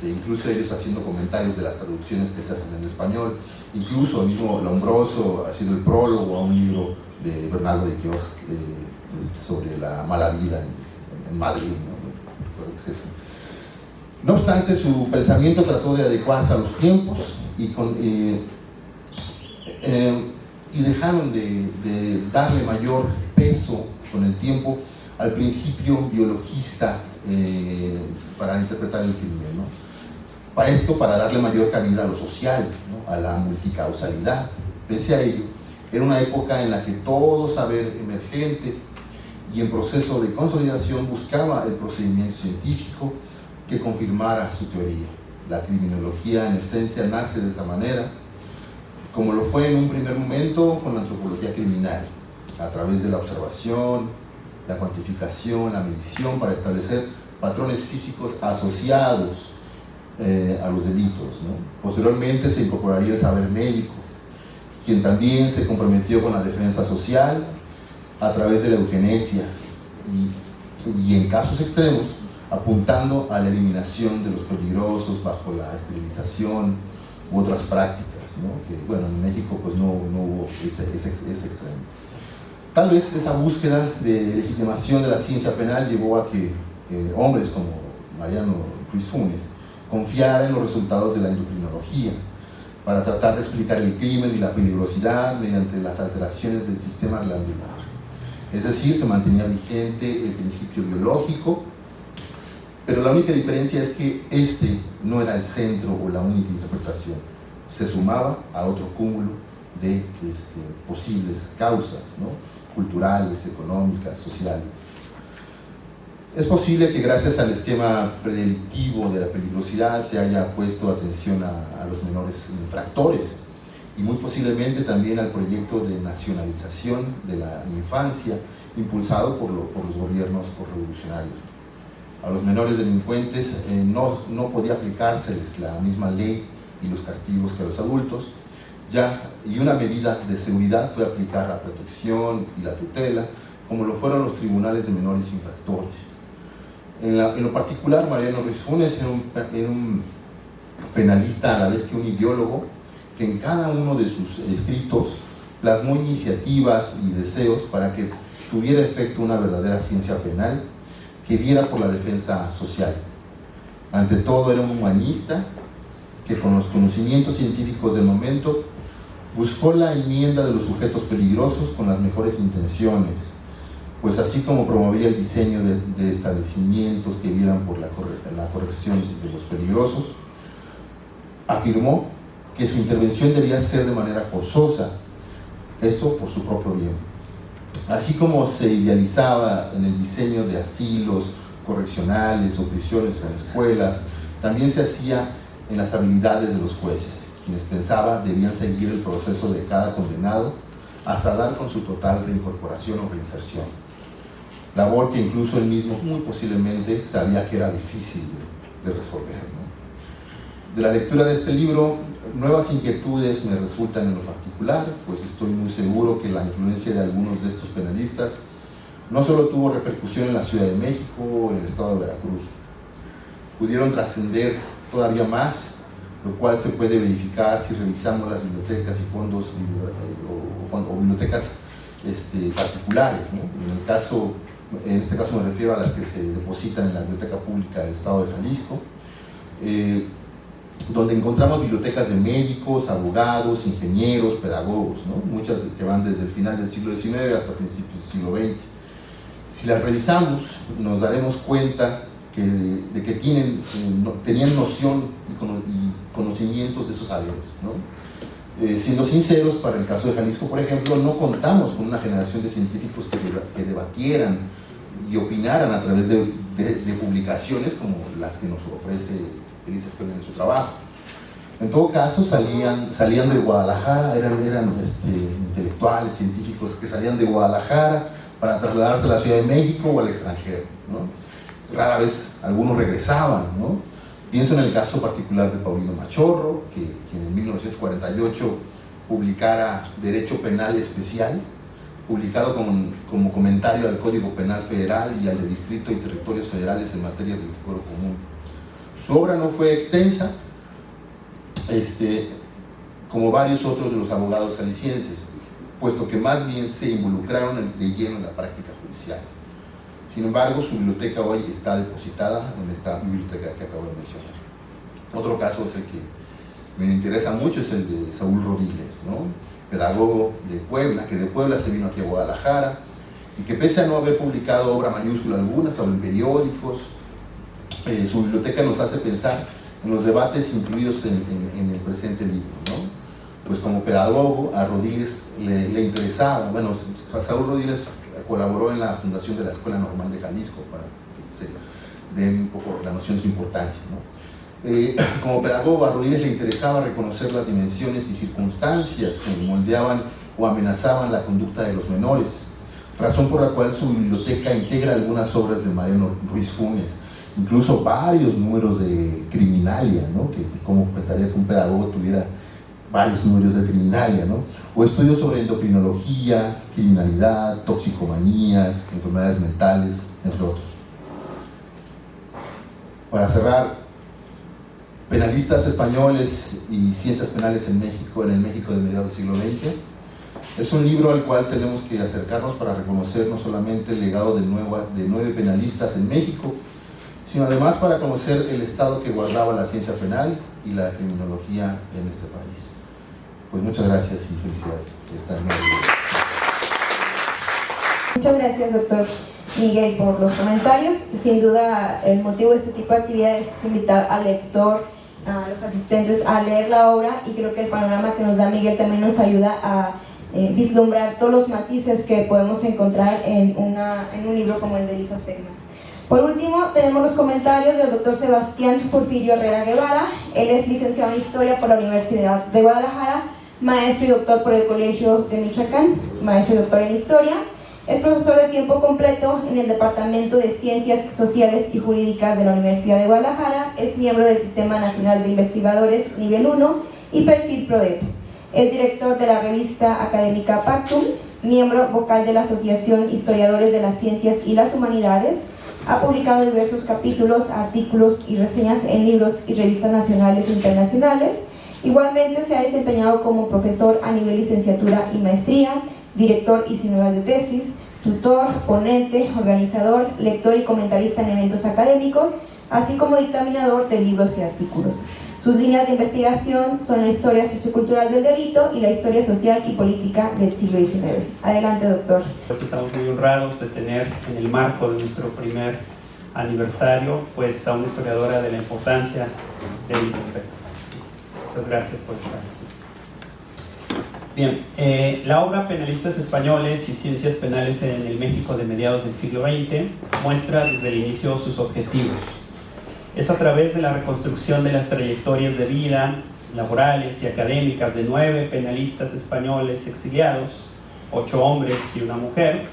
incluso ellos haciendo comentarios de las traducciones que se hacen en español, incluso el mismo Lombroso haciendo el prólogo a un libro de Bernardo de Quirós sobre la mala vida en Madrid, ¿no? Por exceso. No obstante, su pensamiento trató de adecuarse a los tiempos y dejaron de darle mayor peso con el tiempo al principio biologista para interpretar el crimen, ¿no? Para darle mayor cabida a lo social, ¿no? A la multicausalidad. Pese a ello, era una época en la que todo saber emergente y en proceso de consolidación buscaba el procedimiento científico que confirmara su teoría. La criminología en esencia nace de esa manera, como lo fue en un primer momento con la antropología criminal, a través de la observación, la cuantificación, la medición para establecer patrones físicos asociados a los delitos, ¿no? Posteriormente se incorporaría el saber médico, quien también se comprometió con la defensa social a través de la eugenesia y en casos extremos apuntando a la eliminación de los peligrosos bajo la esterilización u otras prácticas, ¿no? Que bueno, en México pues no hubo ese extremo. Tal vez esa búsqueda de legitimación de la ciencia penal llevó a que hombres como Mariano Ruiz Funes confiaran en los resultados de la endocrinología para tratar de explicar el crimen y la peligrosidad mediante las alteraciones del sistema glandular. Es decir, se mantenía vigente el principio biológico, pero la única diferencia es que no era el centro o la única interpretación, se sumaba a otro cúmulo de posibles causas, ¿no? Culturales, económicas, sociales. Es posible que gracias al esquema predelictivo de la peligrosidad se haya puesto atención a los menores infractores y muy posiblemente también al proyecto de nacionalización de la infancia impulsado por los gobiernos revolucionarios. A los menores delincuentes no podía aplicárseles la misma ley y los castigos que a los adultos, y una medida de seguridad fue aplicar la protección y la tutela, como lo fueron los tribunales de menores infractores. En lo particular, Mariano Ruiz Funes era un penalista a la vez que un ideólogo, que en cada uno de sus escritos plasmó iniciativas y deseos para que tuviera efecto una verdadera ciencia penal que viera por la defensa social. Ante todo, era un humanista que con los conocimientos científicos del momento buscó la enmienda de los sujetos peligrosos con las mejores intenciones, pues así como promovía el diseño de establecimientos que vieran por la corrección de los peligrosos, afirmó que su intervención debía ser de manera forzosa, esto por su propio bien. Así como se idealizaba en el diseño de asilos correccionales o prisiones en escuelas, también se hacía en las habilidades de los jueces, quienes pensaba debían seguir el proceso de cada condenado hasta dar con su total reincorporación o reinserción. Labor que incluso él mismo muy posiblemente sabía que era difícil de resolver, ¿no? De la lectura de este libro, nuevas inquietudes me resultan en lo particular, pues estoy muy seguro que la influencia de algunos de estos penalistas no solo tuvo repercusión en la Ciudad de México o en el estado de Veracruz, pudieron trascender todavía más, lo cual se puede verificar si revisamos las bibliotecas y fondos o bibliotecas particulares, ¿no? En este caso me refiero a las que se depositan en la Biblioteca Pública del Estado de Jalisco, donde encontramos bibliotecas de médicos, abogados, ingenieros, pedagogos, ¿no? Muchas que van desde el final del siglo XIX hasta principios del siglo XX. Si las revisamos, nos daremos cuenta de que tenían noción y conocimientos de esos saberes, ¿no? Siendo sinceros, para el caso de Jalisco, por ejemplo, no contamos con una generación de científicos que debatieran y opinaran a través de publicaciones como las que nos ofrece Elisa Speckman en su trabajo. En todo caso, salían de Guadalajara, eran intelectuales, científicos que salían de Guadalajara para trasladarse a la Ciudad de México o al extranjero, ¿no? Rara vez algunos regresaban, ¿no? Pienso en el caso particular de Paulino Machorro, que en 1948 publicara Derecho Penal Especial, publicado como comentario al Código Penal Federal y al de Distrito y Territorios Federales en materia del fuero común. Su obra no fue extensa, como varios otros de los abogados jaliscienses, puesto que más bien se involucraron de lleno en la práctica judicial. Sin embargo, su biblioteca hoy está depositada en esta biblioteca que acabo de mencionar. Otro caso es el que me interesa mucho, es el de Saúl Rodiles, ¿no? Pedagogo de Puebla, que de Puebla se vino aquí a Guadalajara, y que pese a no haber publicado obra mayúscula alguna, solo en periódicos, su biblioteca nos hace pensar en los debates incluidos en el presente libro, ¿no? Pues como pedagogo, a Rodiles le interesaba, bueno, Saúl Rodiles colaboró en la fundación de la Escuela Normal de Jalisco, para que se dé un poco la noción de su importancia, ¿no? Como pedagogo, a Rodiles le interesaba reconocer las dimensiones y circunstancias que moldeaban o amenazaban la conducta de los menores, razón por la cual su biblioteca integra algunas obras de Mariano Ruiz Funes, incluso varios números de Criminalia, ¿no? Que como pensaría que un pedagogo tuviera varios números de Criminalia, ¿no? O estudios sobre endocrinología, criminalidad, toxicomanías, enfermedades mentales, entre otros. Para cerrar, Penalistas españoles y ciencias penales en México, en el México de mediados del siglo XX, es un libro al cual tenemos que acercarnos para reconocer no solamente el legado de 9 penalistas en México, sino además para conocer el estado que guardaba la ciencia penal y la criminología en este país. Pues muchas gracias y felicidades por estar en el libro. Muchas gracias, doctor Miguel, por los comentarios. Sin duda, el motivo de este tipo de actividades es invitar al lector, a los asistentes a leer la obra, y creo que el panorama que nos da Miguel también nos ayuda a vislumbrar todos los matices que podemos encontrar en un libro como el de Elisa Speckman. Por último, tenemos los comentarios del doctor Sebastián Porfirio Herrera Guevara. Él es licenciado en Historia por la Universidad de Guadalajara, maestro y doctor por el Colegio de Michoacán, maestro y doctor en Historia. Es profesor de tiempo completo en el Departamento de Ciencias Sociales y Jurídicas de la Universidad de Guadalajara. Es miembro del Sistema Nacional de Investigadores Nivel 1 y Perfil PRODEP. Es director de la revista académica Pactum, miembro vocal de la Asociación Historiadores de las Ciencias y las Humanidades. Ha publicado diversos capítulos, artículos y reseñas en libros y revistas nacionales e internacionales. Igualmente se ha desempeñado como profesor a nivel licenciatura y maestría, director y sinodal de tesis, tutor, ponente, organizador, lector y comentarista en eventos académicos, así como dictaminador de libros y artículos. Sus líneas de investigación son la historia sociocultural del delito y la historia social y política del siglo XIX. Adelante, doctor. Pues estamos muy honrados de tener en el marco de nuestro primer aniversario pues a una historiadora de la importancia de Elisa Speckman. Muchas gracias por estar aquí. Bien, la obra Penalistas españoles y ciencias penales en el México de mediados del siglo XX muestra desde el inicio sus objetivos. Es a través de la reconstrucción de las trayectorias de vida, laborales y académicas de 9 penalistas españoles exiliados, 8 hombres y una mujer,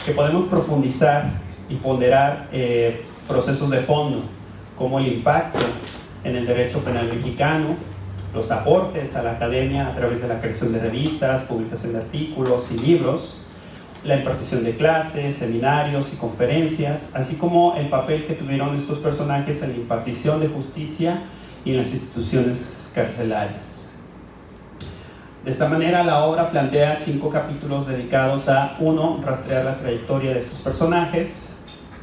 que podemos profundizar y ponderar procesos de fondo, como el impacto en el derecho penal mexicano, los aportes a la academia a través de la creación de revistas, publicación de artículos y libros, la impartición de clases, seminarios y conferencias, así como el papel que tuvieron estos personajes en la impartición de justicia y en las instituciones carcelarias. De esta manera, la obra plantea 5 capítulos dedicados a 1. Rastrear la trayectoria de estos personajes,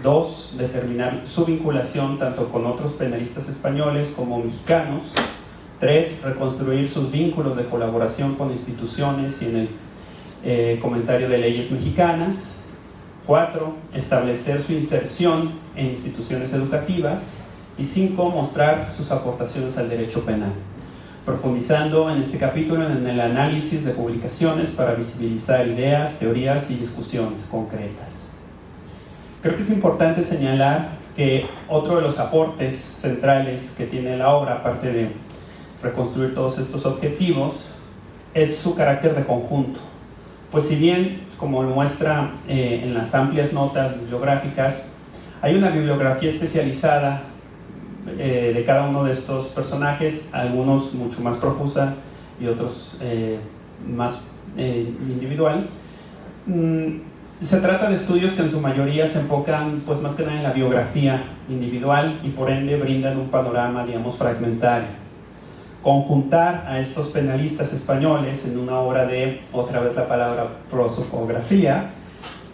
2. Determinar su vinculación tanto con otros penalistas españoles como mexicanos, 3. Reconstruir sus vínculos de colaboración con instituciones y en el comentario de leyes mexicanas, 4. Establecer su inserción en instituciones educativas y 5. Mostrar sus aportaciones al derecho penal, profundizando en este capítulo en el análisis de publicaciones para visibilizar ideas, teorías y discusiones concretas. Creo que es importante señalar que otro de los aportes centrales que tiene la obra, aparte de reconstruir todos estos objetivos, es su carácter de conjunto. Pues si bien, como lo muestra en las amplias notas bibliográficas, hay una bibliografía especializada de cada uno de estos personajes, algunos mucho más profusa y otros más individual. Se trata de estudios que en su mayoría se enfocan pues más que nada en la biografía individual y por ende brindan un panorama, digamos, fragmentario. Conjuntar a estos penalistas españoles en una obra de, otra vez la palabra, prosopografía,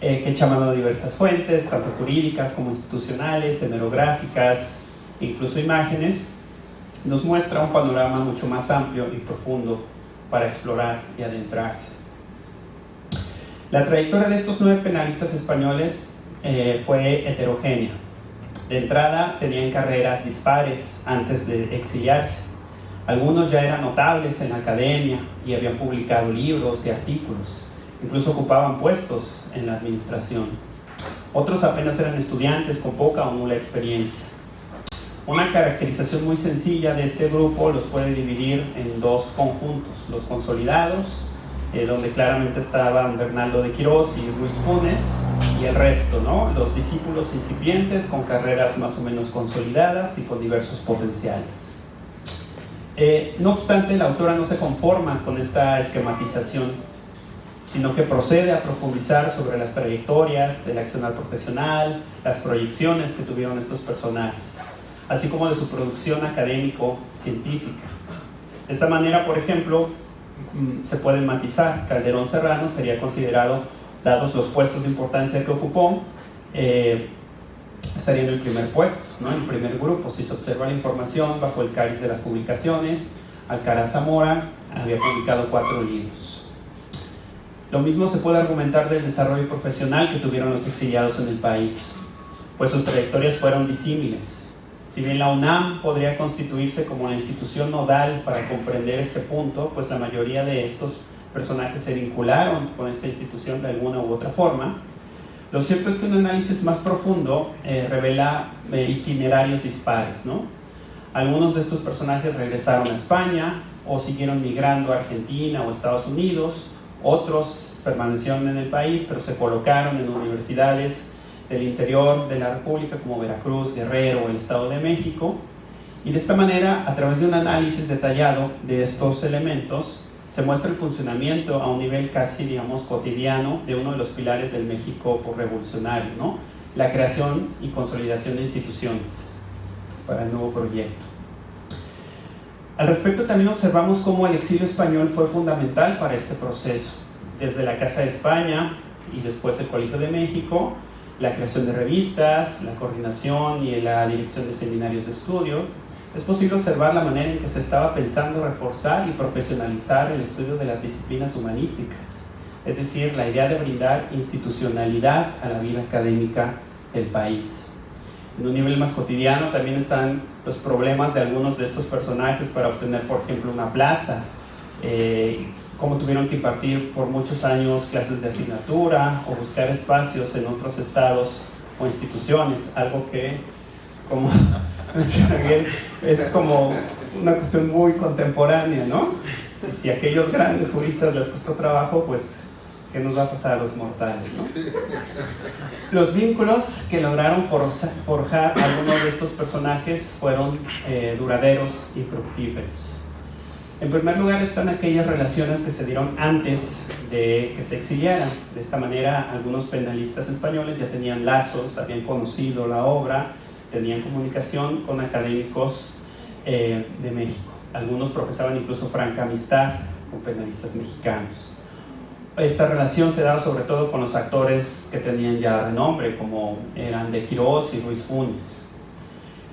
que echa mano de diversas fuentes, tanto jurídicas como institucionales, hemerográficas, incluso imágenes, nos muestra un panorama mucho más amplio y profundo para explorar y adentrarse. La trayectoria de estos 9 penalistas españoles fue heterogénea. De entrada tenían carreras dispares antes de exiliarse. Algunos ya eran notables en la academia y habían publicado libros y artículos. Incluso ocupaban puestos en la administración. Otros apenas eran estudiantes con poca o nula experiencia. Una caracterización muy sencilla de este grupo los puede dividir en 2 conjuntos: los consolidados, donde claramente estaban Bernaldo de Quirós y Ruiz Funes, y el resto, ¿no? Los discípulos incipientes con carreras más o menos consolidadas y con diversos potenciales. No obstante, la autora no se conforma con esta esquematización, sino que procede a profundizar sobre las trayectorias, el accionar profesional, las proyecciones que tuvieron estos personajes, así como de su producción académico-científica. De esta manera, por ejemplo, se pueden matizar. Calderón Serrano sería considerado, dados los puestos de importancia que ocupó, estaría en el primer puesto, ¿no? En el primer grupo. Si se observa la información bajo el cariz de las publicaciones, Alcaraz Zamora había publicado 4 libros. Lo mismo se puede argumentar del desarrollo profesional que tuvieron los exiliados en el país, pues sus trayectorias fueron disímiles. Si bien la UNAM podría constituirse como la institución nodal para comprender este punto, pues la mayoría de estos personajes se vincularon con esta institución de alguna u otra forma. Lo cierto es que un análisis más profundo revela itinerarios dispares, ¿no? Algunos de estos personajes regresaron a España o siguieron migrando a Argentina o Estados Unidos. Otros permanecieron en el país, pero se colocaron en universidades del interior de la República como Veracruz, Guerrero o el Estado de México. Y de esta manera, a través de un análisis detallado de estos elementos, se muestra el funcionamiento a un nivel casi, digamos, cotidiano de uno de los pilares del México posrevolucionario, ¿no? La creación y consolidación de instituciones para el nuevo proyecto. Al respecto, también observamos cómo el exilio español fue fundamental para este proceso. Desde la Casa de España y después el Colegio de México, la creación de revistas, la coordinación y la dirección de seminarios de estudio, es posible observar la manera en que se estaba pensando reforzar y profesionalizar el estudio de las disciplinas humanísticas, es decir, la idea de brindar institucionalidad a la vida académica del país. En un nivel más cotidiano también están los problemas de algunos de estos personajes para obtener, por ejemplo, una plaza, cómo tuvieron que impartir por muchos años clases de asignatura o buscar espacios en otros estados o instituciones, algo que, como menciona bien, es como una cuestión muy contemporánea, ¿no? Y si a aquellos grandes juristas les costó trabajo, pues, ¿qué nos va a pasar a los mortales, ¿no? Los vínculos que lograron forjar algunos de estos personajes fueron duraderos y fructíferos. En primer lugar están aquellas relaciones que se dieron antes de que se exiliaran. De esta manera, algunos penalistas españoles ya tenían lazos, habían conocido la obra, tenían comunicación con académicos de México. Algunos profesaban incluso franca amistad con penalistas mexicanos. Esta relación se daba sobre todo con los actores que tenían ya renombre, como eran de Quirós y Ruiz Funes.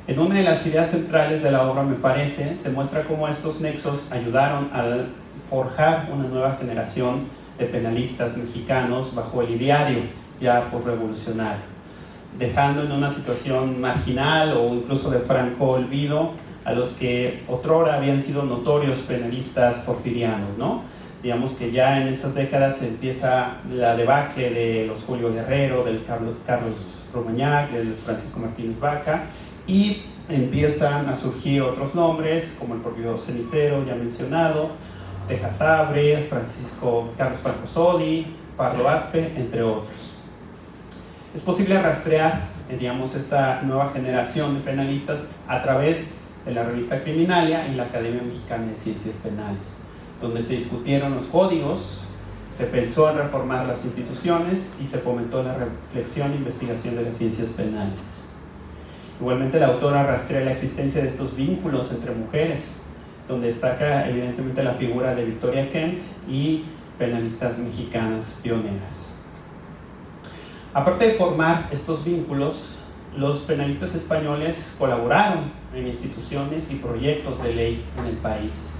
En una de las ideas centrales de la obra, me parece, se muestra cómo estos nexos ayudaron a forjar una nueva generación de penalistas mexicanos bajo el ideario ya posrevolucionario, dejando en una situación marginal o incluso de franco olvido a los que otrora habían sido notorios penalistas porfirianos, ¿no? Digamos que ya en esas décadas empieza la debacle de los Julio Guerrero, del Carlos Romagnac, del Francisco Martínez Vaca, y empiezan a surgir otros nombres como el propio Cenicero ya mencionado, Tejas Sabre, Carlos Franco Sodi, Pardo Aspe, entre otros. Es posible rastrear, digamos, esta nueva generación de penalistas a través de la revista Criminalia y la Academia Mexicana de Ciencias Penales, donde se discutieron los códigos, se pensó en reformar las instituciones y se fomentó la reflexión e investigación de las ciencias penales. Igualmente, la autora rastrea la existencia de estos vínculos entre mujeres, donde destaca evidentemente la figura de Victoria Kent y penalistas mexicanas pioneras. Aparte de formar estos vínculos, los penalistas españoles colaboraron en instituciones y proyectos de ley en el país.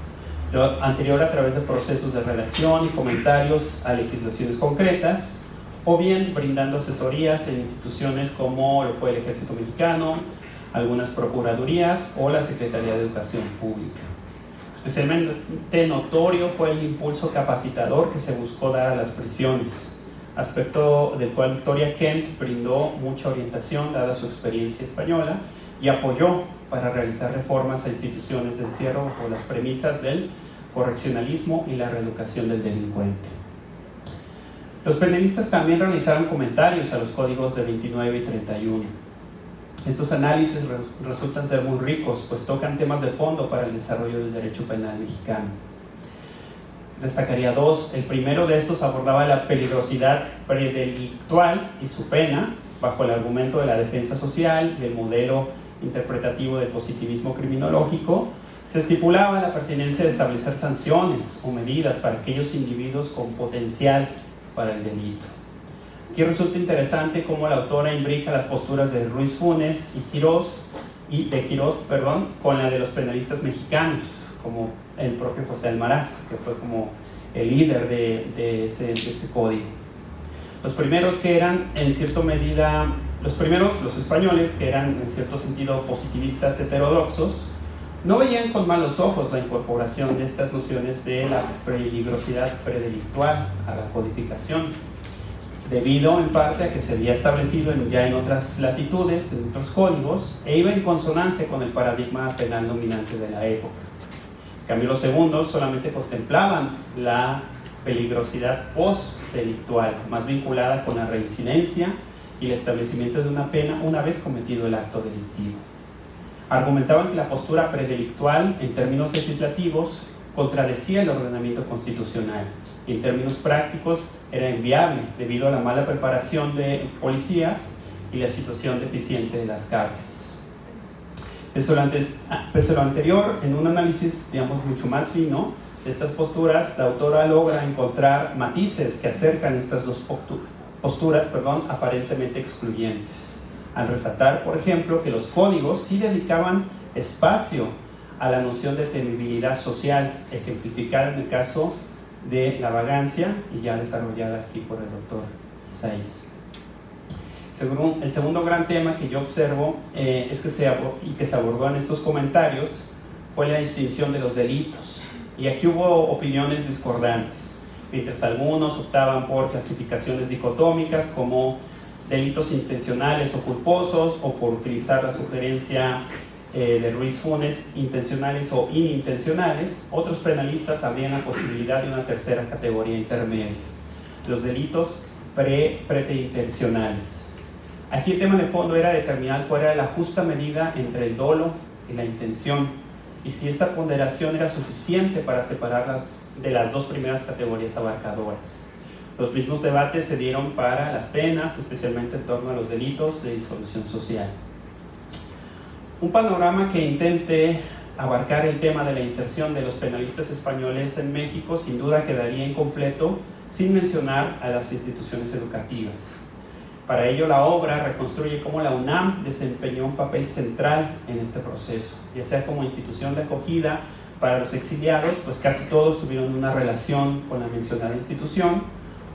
Lo anterior a través de procesos de redacción y comentarios a legislaciones concretas, o bien brindando asesorías en instituciones como lo fue el Ejército Mexicano, algunas procuradurías o la Secretaría de Educación Pública. Especialmente notorio fue el impulso capacitador que se buscó dar a las prisiones, aspecto del cual Victoria Kent brindó mucha orientación dada su experiencia española y apoyó para realizar reformas a instituciones de encierro bajo las premisas del correccionalismo y la reeducación del delincuente. Los penalistas también realizaron comentarios a los códigos de 29 y 31. Estos análisis resultan ser muy ricos, pues tocan temas de fondo para el desarrollo del derecho penal mexicano. Destacaría dos. El primero de estos abordaba la peligrosidad predelictual y su pena, bajo el argumento de la defensa social y el modelo interpretativo del positivismo criminológico. Se estipulaba la pertinencia de establecer sanciones o medidas para aquellos individuos con potencial para el delito. Aquí resulta interesante cómo la autora imbrica las posturas de Ruiz Funes y Quirós, con la de los penalistas mexicanos, como el propio José Almaraz, que fue como el líder de ese código. Los primeros que eran en cierta medida, los españoles, que eran en cierto sentido positivistas heterodoxos, no veían con malos ojos la incorporación de estas nociones de la peligrosidad predelictual a la codificación, debido en parte a que se había establecido ya en otras latitudes, en otros códigos, e iba en consonancia con el paradigma penal dominante de la época. En cambio, los segundos solamente contemplaban la peligrosidad post-delictual, más vinculada con la reincidencia y el establecimiento de una pena una vez cometido el acto delictivo. Argumentaban que la postura predelictual, en términos legislativos, contradecía el ordenamiento constitucional y en términos prácticos era inviable debido a la mala preparación de policías y la situación deficiente de las cárceles. Pese a lo anterior, en un análisis, digamos, mucho más fino de estas posturas, la autora logra encontrar matices que acercan estas dos posturas aparentemente excluyentes, al resaltar, por ejemplo, que los códigos sí dedicaban espacio a la noción de temibilidad social, ejemplificada en el caso de la vagancia y ya desarrollada aquí por el doctor Isaías. El segundo gran tema que yo observo es que se abordó en estos comentarios fue la distinción de los delitos, y aquí hubo opiniones discordantes. Mientras algunos optaban por clasificaciones dicotómicas como delitos intencionales o culposos, o por utilizar la sugerencia de Ruiz Funes, intencionales o inintencionales, otros penalistas abrían la posibilidad de una tercera categoría intermedia, los delitos preterintencionales. Aquí el tema de fondo era determinar cuál era la justa medida entre el dolo y la intención, y si esta ponderación era suficiente para separarlas de las dos primeras categorías abarcadoras. Los mismos debates se dieron para las penas, especialmente en torno a los delitos de disolución social. Un panorama que intente abarcar el tema de la inserción de los penalistas españoles en México sin duda quedaría incompleto sin mencionar a las instituciones educativas. Para ello, la obra reconstruye cómo la UNAM desempeñó un papel central en este proceso, ya sea como institución de acogida para los exiliados, pues casi todos tuvieron una relación con la mencionada institución,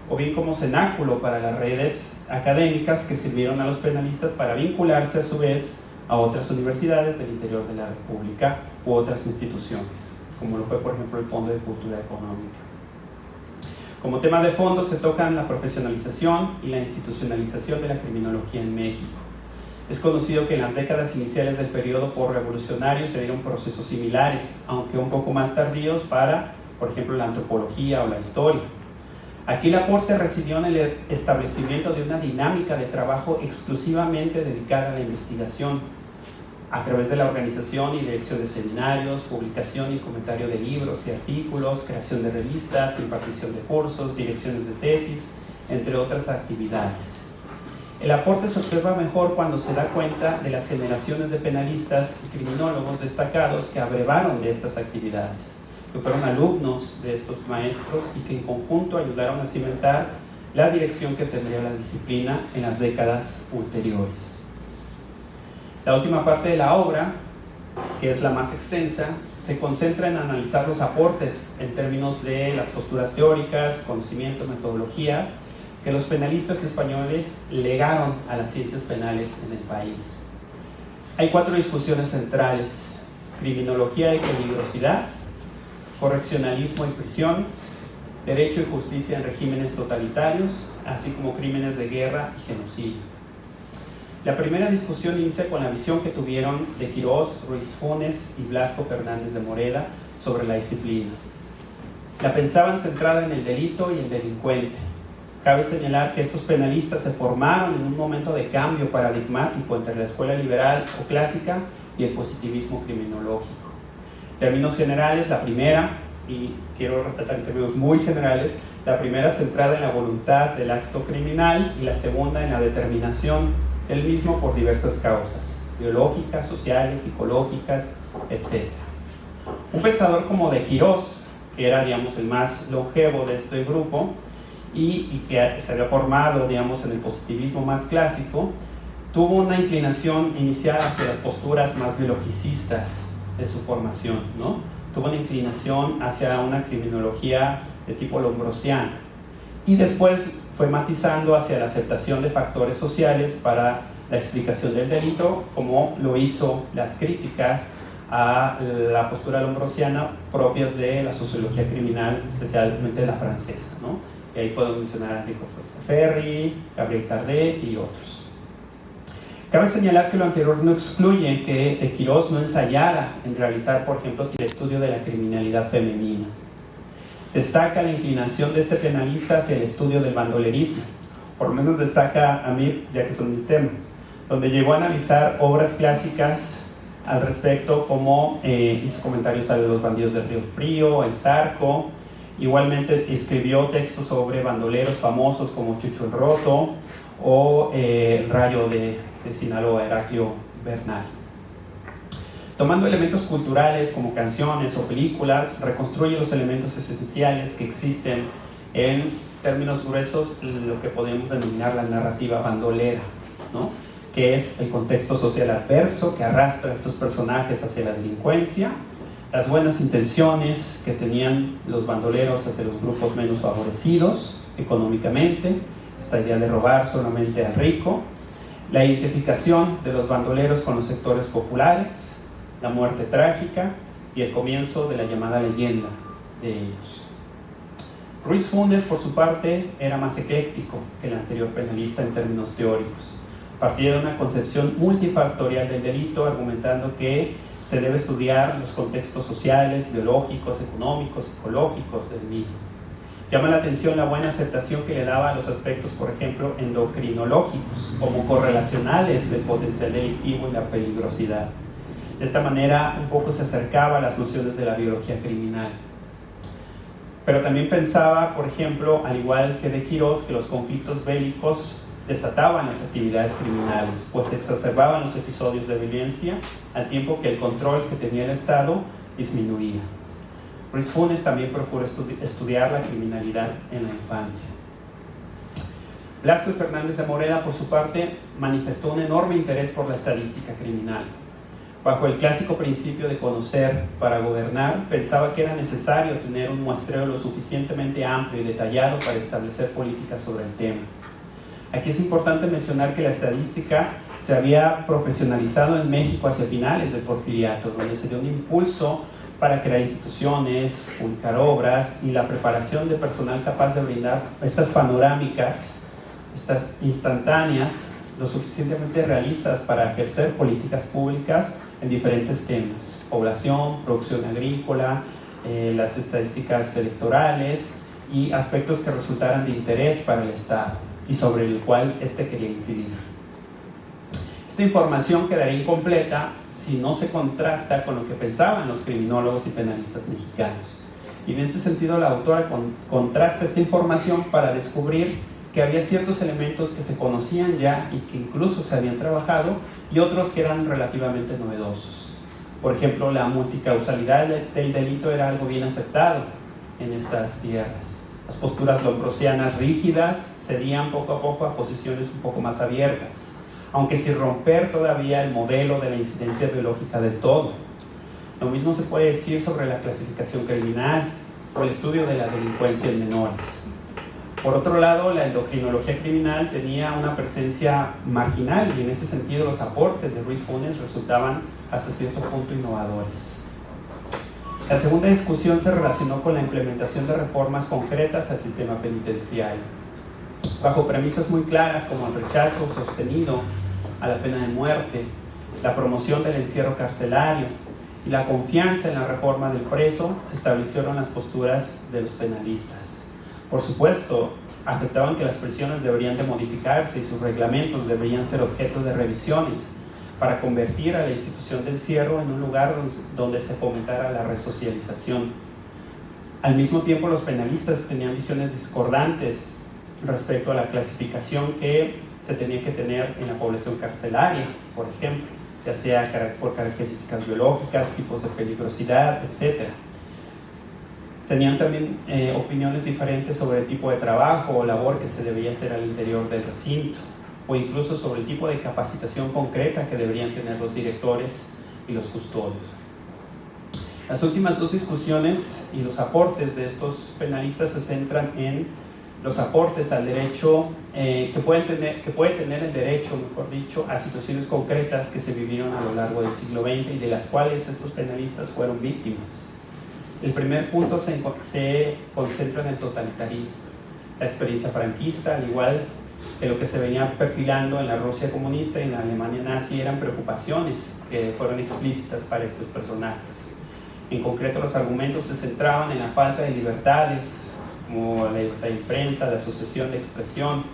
o bien como cenáculo para las redes académicas que sirvieron a los penalistas para vincularse a su vez a otras universidades del interior de la República u otras instituciones, como lo fue por ejemplo el Fondo de Cultura Económica. Como tema de fondo se tocan la profesionalización y la institucionalización de la criminología en México. Es conocido que en las décadas iniciales del periodo postrevolucionario se dieron procesos similares, aunque un poco más tardíos para, por ejemplo, la antropología o la historia. Aquí el aporte residió en el establecimiento de una dinámica de trabajo exclusivamente dedicada a la investigación, a través de la organización y dirección de seminarios, publicación y comentario de libros y artículos, creación de revistas, impartición de cursos, direcciones de tesis, entre otras actividades. El aporte se observa mejor cuando se da cuenta de las generaciones de penalistas y criminólogos destacados que abrevaron de estas actividades, que fueron alumnos de estos maestros y que en conjunto ayudaron a cimentar la dirección que tendría la disciplina en las décadas ulteriores. La última parte de la obra, que es la más extensa, se concentra en analizar los aportes en términos de las posturas teóricas, conocimiento, metodologías que los penalistas españoles legaron a las ciencias penales en el país. Hay 4 discusiones centrales: criminología y peligrosidad, correccionalismo y prisiones, derecho y justicia en regímenes totalitarios, así como crímenes de guerra y genocidio. La primera discusión inicia con la visión que tuvieron de Quirós, Ruiz Funes y Blasco Fernández de Moreda sobre la disciplina. La pensaban centrada en el delito y el delincuente. Cabe señalar que estos penalistas se formaron en un momento de cambio paradigmático entre la escuela liberal o clásica y el positivismo criminológico. En términos generales, la primera, y quiero resaltar en términos muy generales, la primera centrada en la voluntad del acto criminal y la segunda en la determinación del mismo por diversas causas, biológicas, sociales, psicológicas, etc. Un pensador como de Quirós, que era, digamos, el más longevo de este grupo y que se había formado, digamos, en el positivismo más clásico, tuvo una inclinación inicial hacia las posturas más biologicistas de su formación, ¿no? Tuvo una inclinación hacia una criminología de tipo lombrosiana y después fue matizando hacia la aceptación de factores sociales para la explicación del delito, como lo hizo las críticas a la postura lombrosiana propias de la sociología criminal, especialmente la francesa, ¿no? Y ahí podemos mencionar a Enrico Ferri, Gabriel Tardet y otros. Cabe señalar que lo anterior no excluye que de Quirós no ensayara en realizar, por ejemplo, el estudio de la criminalidad femenina. Destaca la inclinación de este penalista hacia el estudio del bandolerismo, por lo menos destaca a mí, ya que son mis temas, donde llegó a analizar obras clásicas al respecto, como hizo comentarios sobre los bandidos del Río Frío, El Zarco. Igualmente escribió textos sobre bandoleros famosos como Chucho el Roto o el Rayo de Sinaloa, Heraclio Bernal. Tomando elementos culturales como canciones o películas, reconstruye los elementos esenciales que existen en términos gruesos, lo que podemos denominar la narrativa bandolera, ¿no? Que es el contexto social adverso que arrastra a estos personajes hacia la delincuencia, las buenas intenciones que tenían los bandoleros hacia los grupos menos favorecidos económicamente, esta idea de robar solamente al rico, la identificación de los bandoleros con los sectores populares, la muerte trágica y el comienzo de la llamada leyenda de ellos. Ruiz Funes, por su parte, era más ecléctico que el anterior penalista en términos teóricos. Partía de una concepción multifactorial del delito, argumentando que se debe estudiar los contextos sociales, biológicos, económicos, psicológicos del mismo. Llama la atención la buena aceptación que le daba a los aspectos, por ejemplo, endocrinológicos, como correlacionales del potencial delictivo y la peligrosidad. De esta manera un poco se acercaba a las nociones de la biología criminal. Pero también pensaba, por ejemplo, al igual que de Quirós, que los conflictos bélicos desataban las actividades criminales, pues exacerbaban los episodios de violencia al tiempo que el control que tenía el Estado disminuía. Ruiz Funes también procuró estudiar la criminalidad en la infancia. Blasco y Fernández de Moreda, por su parte, manifestó un enorme interés por la estadística criminal. Bajo el clásico principio de conocer para gobernar, pensaba que era necesario tener un muestreo lo suficientemente amplio y detallado para establecer políticas sobre el tema. Aquí es importante mencionar que la estadística se había profesionalizado en México hacia finales del Porfiriato, donde se dio un impulso para crear instituciones, publicar obras y la preparación de personal capaz de brindar estas panorámicas, estas instantáneas, lo suficientemente realistas para ejercer políticas públicas en diferentes temas: población, producción agrícola, las estadísticas electorales y aspectos que resultaran de interés para el Estado y sobre el cual éste quería incidir. Esta información quedaría incompleta si no se contrasta con lo que pensaban los criminólogos y penalistas mexicanos. Y en este sentido la autora contrasta esta información para descubrir que había ciertos elementos que se conocían ya y que incluso se habían trabajado, y otros que eran relativamente novedosos. Por ejemplo, la multicausalidad del delito era algo bien aceptado en estas tierras. Las posturas lombrosianas rígidas cedían poco a poco a posiciones un poco más abiertas, aunque sin romper todavía el modelo de la incidencia biológica de todo. Lo mismo se puede decir sobre la clasificación criminal o el estudio de la delincuencia en menores. Por otro lado, la endocrinología criminal tenía una presencia marginal, y en ese sentido los aportes de Ruiz Funes resultaban hasta cierto punto innovadores. La segunda discusión se relacionó con la implementación de reformas concretas al sistema penitenciario, bajo premisas muy claras como el rechazo sostenido a la pena de muerte, la promoción del encierro carcelario y la confianza en la reforma del preso. Se establecieron las posturas de los penalistas. Por supuesto, aceptaban que las prisiones deberían de modificarse y sus reglamentos deberían ser objeto de revisiones para convertir a la institución del encierro en un lugar donde se fomentara la resocialización. Al mismo tiempo, los penalistas tenían visiones discordantes respecto a la clasificación que se tenía que tener en la población carcelaria, por ejemplo, ya sea por características biológicas, tipos de peligrosidad, etc. Tenían también opiniones diferentes sobre el tipo de trabajo o labor que se debía hacer al interior del recinto, o incluso sobre el tipo de capacitación concreta que deberían tener los directores y los custodios. Las últimas dos discusiones y los aportes de estos penalistas se centran en los aportes al derecho que puede tener el derecho, mejor dicho, a situaciones concretas que se vivieron a lo largo del siglo XX y de las cuales estos penalistas fueron víctimas. El primer punto se concentra en el totalitarismo. La experiencia franquista, al igual que lo que se venía perfilando en la Rusia comunista y en la Alemania nazi, eran preocupaciones que fueron explícitas para estos personajes. En concreto, los argumentos se centraban en la falta de libertades, como la libertad de imprenta, de asociación, de expresión.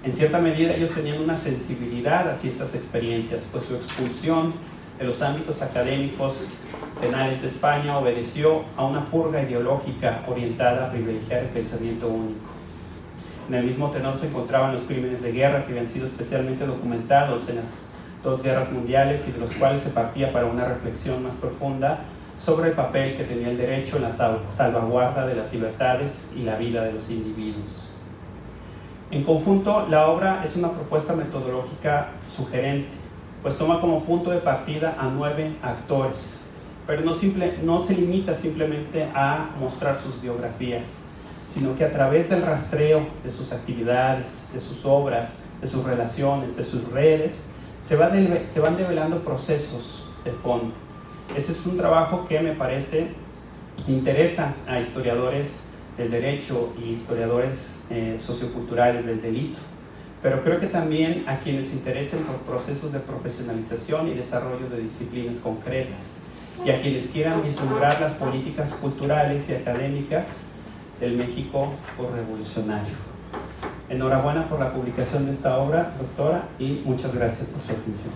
En cierta medida ellos tenían una sensibilidad hacia estas experiencias, pues su expulsión de los ámbitos académicos penales de España obedeció a una purga ideológica orientada a privilegiar el pensamiento único. En el mismo tenor se encontraban los crímenes de guerra que habían sido especialmente documentados en las dos guerras mundiales y de los cuales se partía para una reflexión más profunda sobre el papel que tenía el derecho en la salvaguarda de las libertades y la vida de los individuos. En conjunto, la obra es una propuesta metodológica sugerente, pues toma como punto de partida a 9 actores, pero no se limita simplemente a mostrar sus biografías, sino que a través del rastreo de sus actividades, de sus obras, de sus relaciones, de sus redes, se van develando procesos de fondo. Este es un trabajo que me parece interesa a historiadores del derecho y historiadores socioculturales del delito, pero creo que también a quienes se interesen por procesos de profesionalización y desarrollo de disciplinas concretas, y a quienes quieran vislumbrar las políticas culturales y académicas del México posrevolucionario. Enhorabuena por la publicación de esta obra, doctora, y muchas gracias por su atención.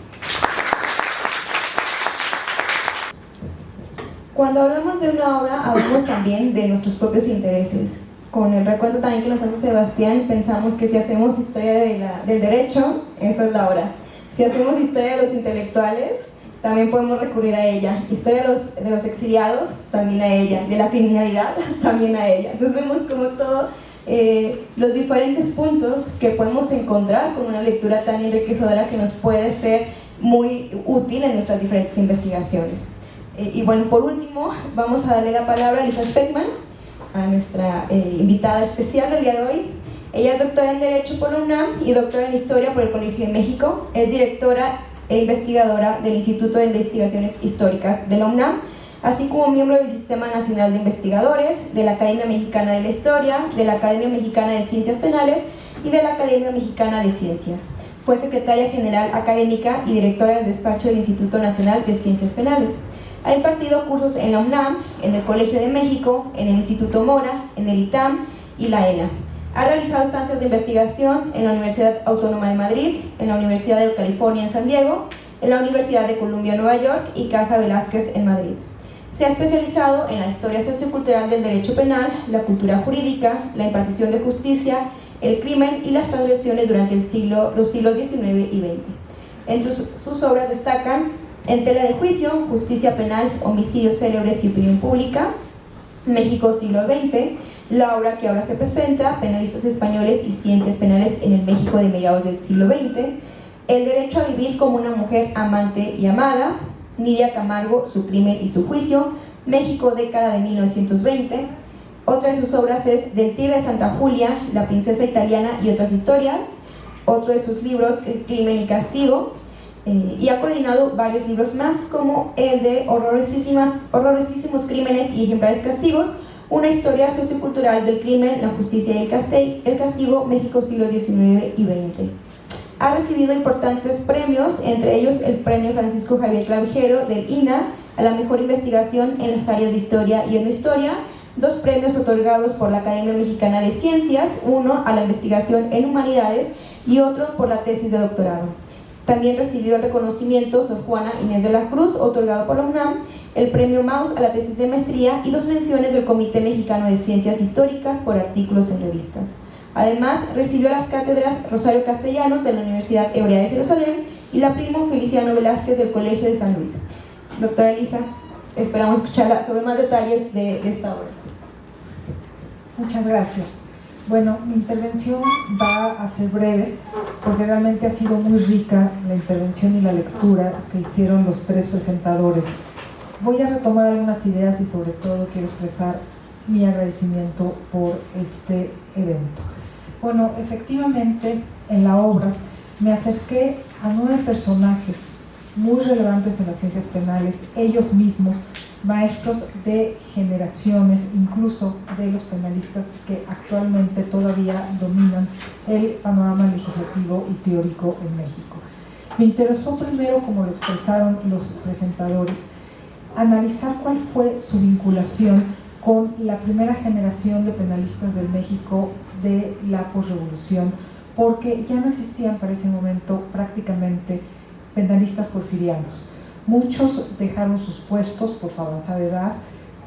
Cuando hablamos de una obra, hablamos también de nuestros propios intereses. Con el recuento también que nos hace Sebastián, pensamos que si hacemos historia del derecho, esa es la obra. Si hacemos historia de los intelectuales, también podemos recurrir a ella. Historia de los exiliados, también a ella. De la criminalidad, también a ella. Entonces vemos como todos los diferentes puntos que podemos encontrar con una lectura tan enriquecedora que nos puede ser muy útil en nuestras diferentes investigaciones. Y bueno, por último, vamos a darle la palabra a Lisa Speckman, a nuestra invitada especial del día de hoy. Ella es doctora en Derecho por la UNAM y doctora en Historia por el Colegio de México. Es directora e investigadora del Instituto de Investigaciones Históricas de la UNAM, así como miembro del Sistema Nacional de Investigadores, de la Academia Mexicana de la Historia, de la Academia Mexicana de Ciencias Penales y de la Academia Mexicana de Ciencias. Fue secretaria general académica y directora del despacho del Instituto Nacional de Ciencias Penales. Ha impartido cursos en la UNAM, en el Colegio de México, en el Instituto Mora, en el ITAM y la ENA. Ha realizado estancias de investigación en la Universidad Autónoma de Madrid, en la Universidad de California en San Diego, en la Universidad de Columbia en Nueva York y Casa Velázquez en Madrid. Se ha especializado en la historia sociocultural del derecho penal, la cultura jurídica, la impartición de justicia, el crimen y las transgresiones durante los siglos XIX y XX. Entre sus obras destacan En tela de juicio, Justicia penal, homicidios célebres y opinión pública, México siglo XX, la obra que ahora se presenta, Penalistas españoles y ciencias penales en el México de mediados del siglo XX, El derecho a vivir como una mujer amante y amada, Nidia Camargo, su crimen y su juicio, México década de 1920. Otra de sus obras es Del Tigre de Santa Julia, La princesa italiana y otras historias. Otro de sus libros, Crimen y castigo. Y ha coordinado varios libros más, como el de horrorosísimos crímenes y ejemplares castigos, una historia sociocultural del crimen, la justicia y el castigo, México siglos XIX y XX. Ha recibido importantes premios, entre ellos el premio Francisco Javier Clavijero del INA a la mejor investigación en las áreas de historia y etnohistoria, 2 premios otorgados por la Academia Mexicana de Ciencias, uno a la investigación en humanidades y otro por la tesis de doctorado. También recibió el reconocimiento Sor Juana Inés de la Cruz, otorgado por la UNAM, el premio Maus a la tesis de maestría y 2 menciones del Comité Mexicano de Ciencias Históricas por artículos en revistas. Además, recibió las cátedras Rosario Castellanos de la Universidad Hebrea de Jerusalén y la Primo Feliciano Velázquez del Colegio de San Luis. Doctora Elisa, esperamos escucharla sobre más detalles de esta obra. Muchas gracias. Bueno, mi intervención va a ser breve porque realmente ha sido muy rica la intervención y la lectura que hicieron los 3 presentadores. Voy a retomar algunas ideas y sobre todo quiero expresar mi agradecimiento por este evento. Bueno, efectivamente en la obra me acerqué a 9 personajes muy relevantes en las ciencias penales, ellos mismos maestros de generaciones, incluso de los penalistas que actualmente todavía dominan el panorama legislativo y teórico en México. Me interesó primero, como lo expresaron los presentadores, analizar cuál fue su vinculación con la primera generación de penalistas del México de la posrevolución, porque ya no existían para ese momento prácticamente penalistas porfirianos. Muchos dejaron sus puestos por su avanzada edad,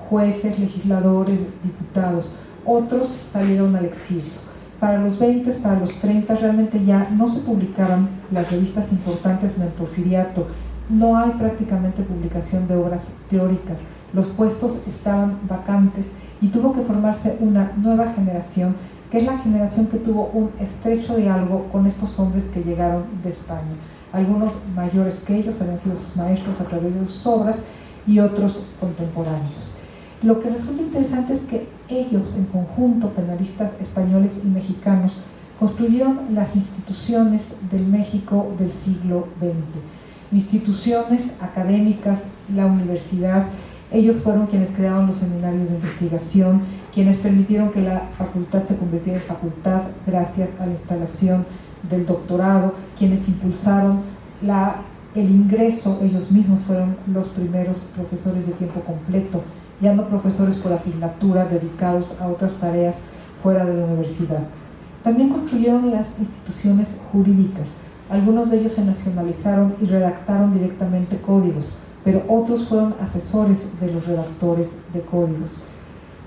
jueces, legisladores, diputados, otros salieron al exilio. Para los 20, para los 30 realmente ya no se publicaban las revistas importantes en el porfiriato, no hay prácticamente publicación de obras teóricas, los puestos estaban vacantes y tuvo que formarse una nueva generación, que es la generación que tuvo un estrecho diálogo con estos hombres que llegaron de España. Algunos mayores que ellos habían sido sus maestros a través de sus obras y otros contemporáneos. Lo que resulta interesante es que ellos, en conjunto, penalistas españoles y mexicanos, construyeron las instituciones del México del siglo XX. Instituciones académicas, la universidad, ellos fueron quienes crearon los seminarios de investigación, quienes permitieron que la facultad se convirtiera en facultad gracias a la instalación del doctorado, quienes impulsaron el ingreso, ellos mismos fueron los primeros profesores de tiempo completo, ya no profesores por asignatura dedicados a otras tareas fuera de la universidad. También construyeron las instituciones jurídicas, algunos de ellos se nacionalizaron y redactaron directamente códigos, pero otros fueron asesores de los redactores de códigos.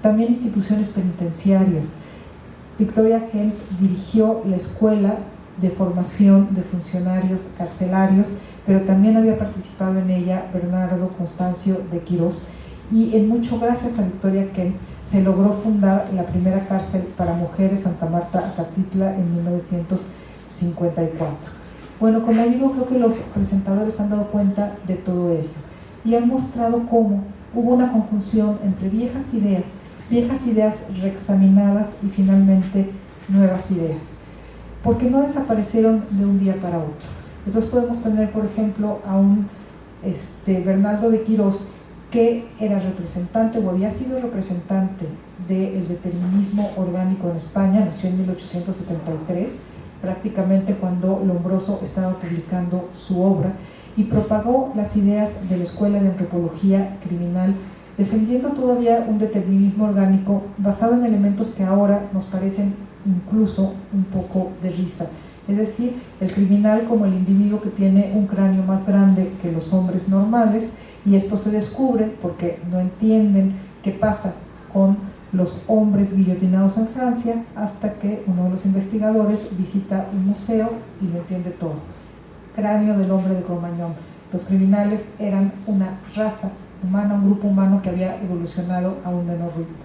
También instituciones penitenciarias. Victoria Kent dirigió la escuela de formación de funcionarios carcelarios, pero también había participado en ella Bernardo Constancio de Quirós, y en mucho gracias a Victoria Kent se logró fundar la primera cárcel para mujeres, Santa Marta Acatitla, en 1954. Bueno, como digo, creo que los presentadores han dado cuenta de todo ello y han mostrado cómo hubo una conjunción entre viejas ideas reexaminadas y finalmente nuevas ideas, porque no desaparecieron de un día para otro. Entonces podemos tener, por ejemplo, a un Bernardo de Quirós, que era representante o había sido representante del determinismo orgánico en España, nació en 1873, prácticamente cuando Lombroso estaba publicando su obra, y propagó las ideas de la Escuela de Antropología Criminal, defendiendo todavía un determinismo orgánico basado en elementos que ahora nos parecen incluso un poco de risa. Es decir, el criminal como el individuo que tiene un cráneo más grande que los hombres normales, y esto se descubre porque no entienden qué pasa con los hombres guillotinados en Francia, hasta que uno de los investigadores visita un museo y lo entiende todo. Cráneo del hombre de Cro-Magnon. Los criminales eran una raza humana, un grupo humano que había evolucionado a un menor ritmo.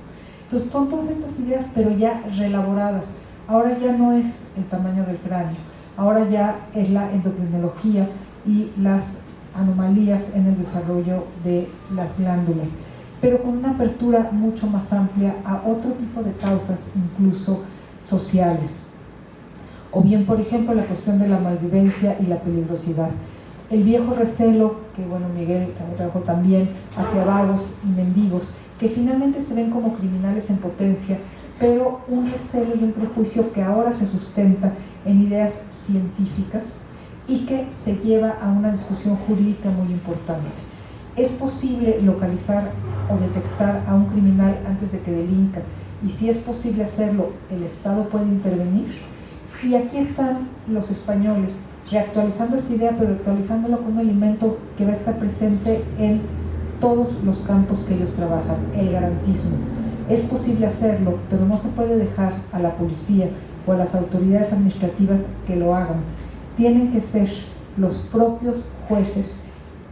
Entonces son todas estas ideas, pero ya reelaboradas. Ahora ya no es el tamaño del cráneo, ahora ya es la endocrinología y las anomalías en el desarrollo de las glándulas, pero con una apertura mucho más amplia a otro tipo de causas, incluso sociales. O bien, por ejemplo, la cuestión de la malvivencia y la peligrosidad. El viejo recelo, que bueno, Miguel trajo también, hacia vagos y mendigos, que finalmente se ven como criminales en potencia, pero un recelo y un prejuicio que ahora se sustenta en ideas científicas y que se lleva a una discusión jurídica muy importante. ¿Es posible localizar o detectar a un criminal antes de que delinca? Y si es posible hacerlo, ¿el Estado puede intervenir? Y aquí están los españoles reactualizando esta idea, pero actualizándola con un elemento que va a estar presente en todos los campos que ellos trabajan: el garantismo. Es posible hacerlo, pero no se puede dejar a la policía o a las autoridades administrativas que lo hagan. Tienen que ser los propios jueces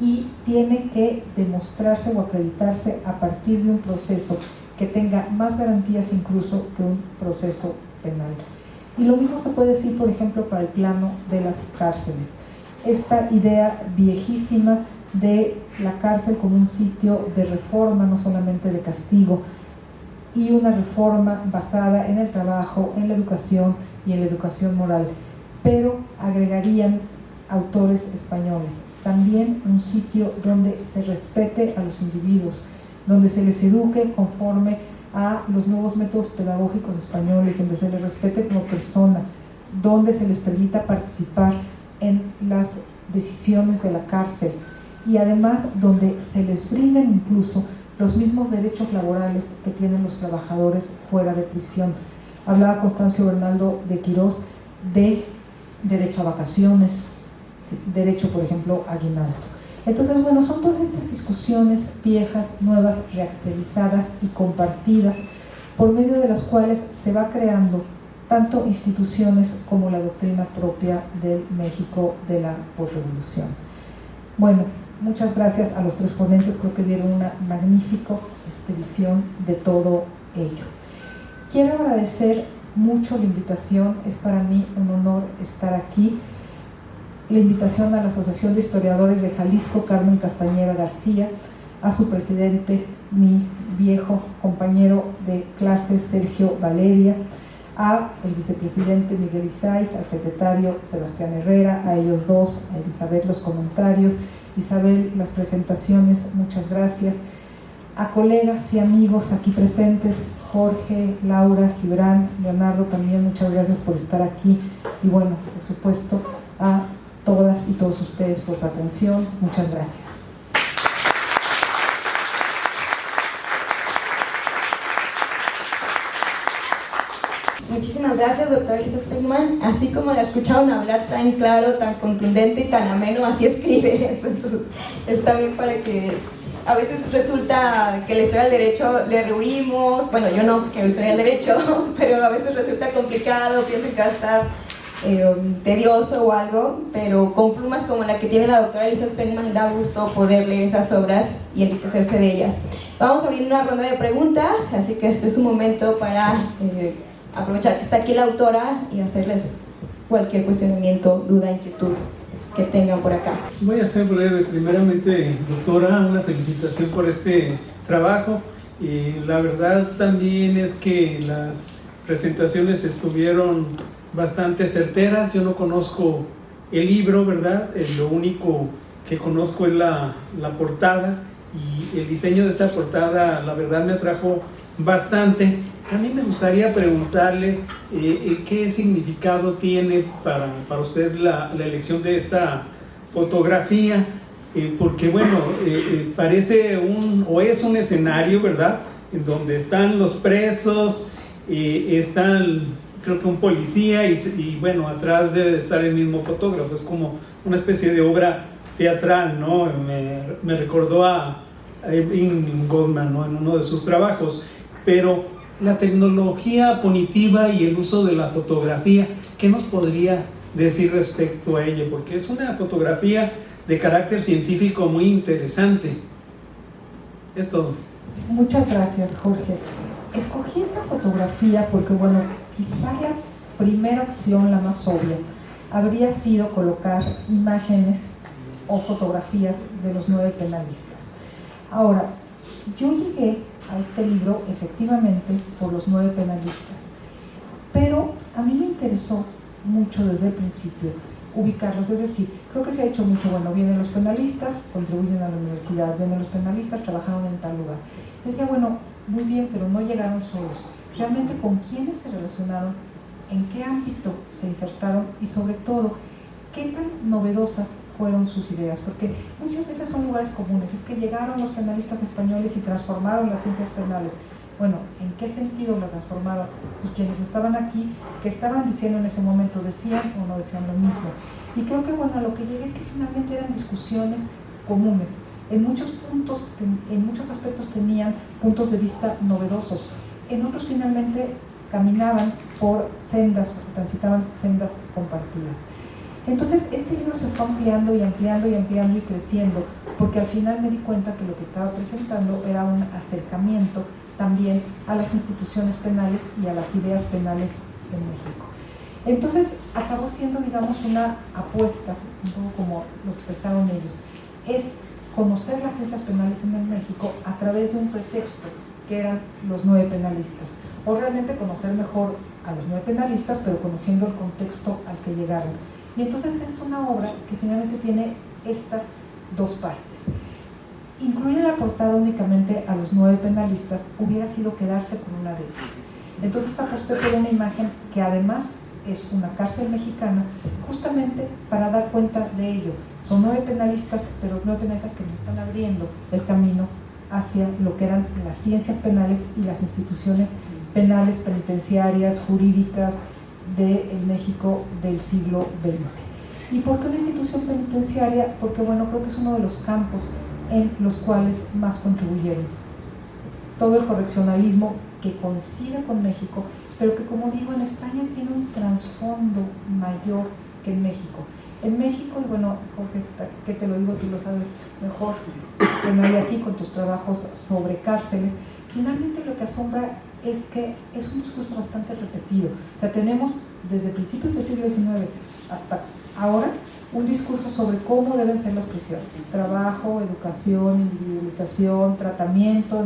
y tiene que demostrarse o acreditarse a partir de un proceso que tenga más garantías incluso que un proceso penal. Y lo mismo se puede decir, por ejemplo, para el plano de las cárceles. Esta idea viejísima de la cárcel como un sitio de reforma, no solamente de castigo, y una reforma basada en el trabajo, en la educación y en la educación moral, pero agregarían autores españoles. También un sitio donde se respete a los individuos, donde se les eduque conforme a los nuevos métodos pedagógicos españoles, donde se les respete como persona, donde se les permita participar en las decisiones de la cárcel y además donde se les brinden incluso los mismos derechos laborales que tienen los trabajadores fuera de prisión. Hablaba Constancio Bernardo de Quirós de derecho a vacaciones, derecho, por ejemplo, a aguinaldo. Entonces, bueno, son todas estas discusiones viejas, nuevas, reactualizadas y compartidas, por medio de las cuales se va creando tanto instituciones como la doctrina propia del México de la posrevolución. Bueno, muchas gracias a los tres ponentes, creo que dieron una magnífica visión de todo ello. Quiero agradecer mucho la invitación, es para mí un honor estar aquí. La invitación a la Asociación de Historiadores de Jalisco, Carmen Castañeda García, a su presidente, mi viejo compañero de clase, Sergio Valeria, a el vicepresidente Miguel Isais, al secretario Sebastián Herrera, a ellos dos, a Elizabeth los comentarios, Isabel las presentaciones, muchas gracias, a colegas y amigos aquí presentes, Jorge, Laura, Gibran, Leonardo también, muchas gracias por estar aquí, y bueno, por supuesto, a todas y todos ustedes por su atención. Muchas gracias. Muchísimas gracias, doctora Elisa Speckman. Así como la escucharon hablar tan claro, tan contundente y tan ameno, así escribe eso. Entonces, está bien para que a veces resulta que la historia del derecho le rehuimos. Bueno, yo no, porque la historia del derecho, pero a veces resulta complicado, piensan que va a estar tedioso o algo, pero con plumas como la que tiene la doctora Elisa Speckman da gusto poder leer esas obras y enriquecerse de ellas. Vamos a abrir una ronda de preguntas, así que este es un momento para aprovechar que está aquí la autora y hacerles cualquier cuestionamiento, duda, inquietud que tengan por acá. Voy a ser breve. Primeramente, doctora, una felicitación por este trabajo. La verdad también es que las presentaciones estuvieron bastante certeras. Yo no conozco el libro, ¿verdad? Lo único que conozco es la portada, y el diseño de esa portada, la verdad, me atrajo bastante. A mí me gustaría preguntarle qué significado tiene para usted la elección de esta fotografía, porque bueno, parece es un escenario, ¿verdad?, en donde están los presos, están, creo que un policía, y bueno, atrás debe de estar el mismo fotógrafo. Es como una especie de obra teatral, ¿no? Me recordó a Irving Goldman, ¿no?, en uno de sus trabajos. Pero la tecnología punitiva y el uso de la fotografía, ¿qué nos podría decir respecto a ella? Porque es una fotografía de carácter científico muy interesante. Es todo. Muchas gracias, Jorge. Escogí esa fotografía porque, bueno, quizás la primera opción, la más obvia, habría sido colocar imágenes o fotografías de los 9 penalistas. Ahora, yo llegué a este libro efectivamente por los 9 penalistas, pero a mí me interesó mucho desde el principio ubicarlos, es decir, creo que se ha hecho mucho, bueno, vienen los penalistas, contribuyen a la universidad, vienen los penalistas, trabajaron en tal lugar. Decía, bueno, muy bien, pero no llegaron solos. Realmente, ¿con quiénes se relacionaron? ¿En qué ámbito se insertaron? Y sobre todo, ¿qué tan novedosas fueron sus ideas? Porque muchas veces son lugares comunes. Es que llegaron los penalistas españoles y transformaron las ciencias penales. Bueno, ¿en qué sentido la transformaron? Y quienes estaban aquí, ¿qué estaban diciendo en ese momento? ¿Decían o no decían lo mismo? Y creo que, bueno, a lo que llegué es que finalmente eran discusiones comunes. En muchos puntos, en muchos aspectos tenían puntos de vista novedosos. En otros finalmente caminaban por sendas, transitaban sendas compartidas. Entonces este libro se fue ampliando y ampliando y ampliando y creciendo, porque al final me di cuenta que lo que estaba presentando era un acercamiento también a las instituciones penales y a las ideas penales en México. Entonces acabó siendo, digamos, una apuesta, un poco como lo expresaron ellos, es conocer las ciencias penales en México a través de un pretexto que eran los 9 penalistas, o realmente conocer mejor a los 9 penalistas, pero conociendo el contexto al que llegaron. Y entonces es una obra que finalmente tiene estas 2 partes. Incluir en la portada únicamente a los 9 penalistas hubiera sido quedarse con una de ellas. Entonces aposté por una imagen que además es una cárcel mexicana, justamente para dar cuenta de ello. Son 9 penalistas, pero 9 penalistas que nos están abriendo el camino hacia lo que eran las ciencias penales y las instituciones penales, penitenciarias, jurídicas del México del siglo XX. ¿Y por qué una institución penitenciaria? Porque, bueno, creo que es uno de los campos en los cuales más contribuyeron. Todo el correccionalismo que coincide con México, pero que, como digo, en España tiene un trasfondo mayor que en México. En México, y bueno, Jorge, que te lo digo, tú lo sabes mejor que nadie aquí con tus trabajos sobre cárceles, finalmente lo que asombra es que es un discurso bastante repetido. O sea, tenemos desde principios del siglo XIX hasta ahora un discurso sobre cómo deben ser las prisiones: trabajo, educación, individualización, tratamiento.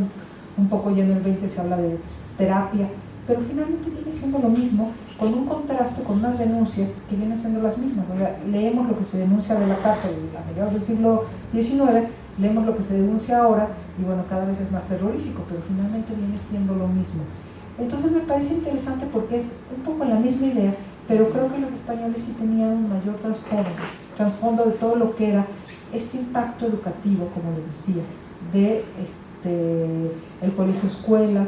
Un poco ya en el 20 se habla de terapia, pero finalmente viene siendo lo mismo, con un contraste, con unas denuncias que vienen siendo las mismas. O sea, leemos lo que se denuncia de la cárcel a mediados del siglo XIX, leemos lo que se denuncia ahora, y bueno, cada vez es más terrorífico, pero finalmente viene siendo lo mismo. Entonces me parece interesante porque es un poco la misma idea, pero creo que los españoles sí tenían un mayor trasfondo de todo lo que era este impacto educativo, como les decía, de el colegio escuela,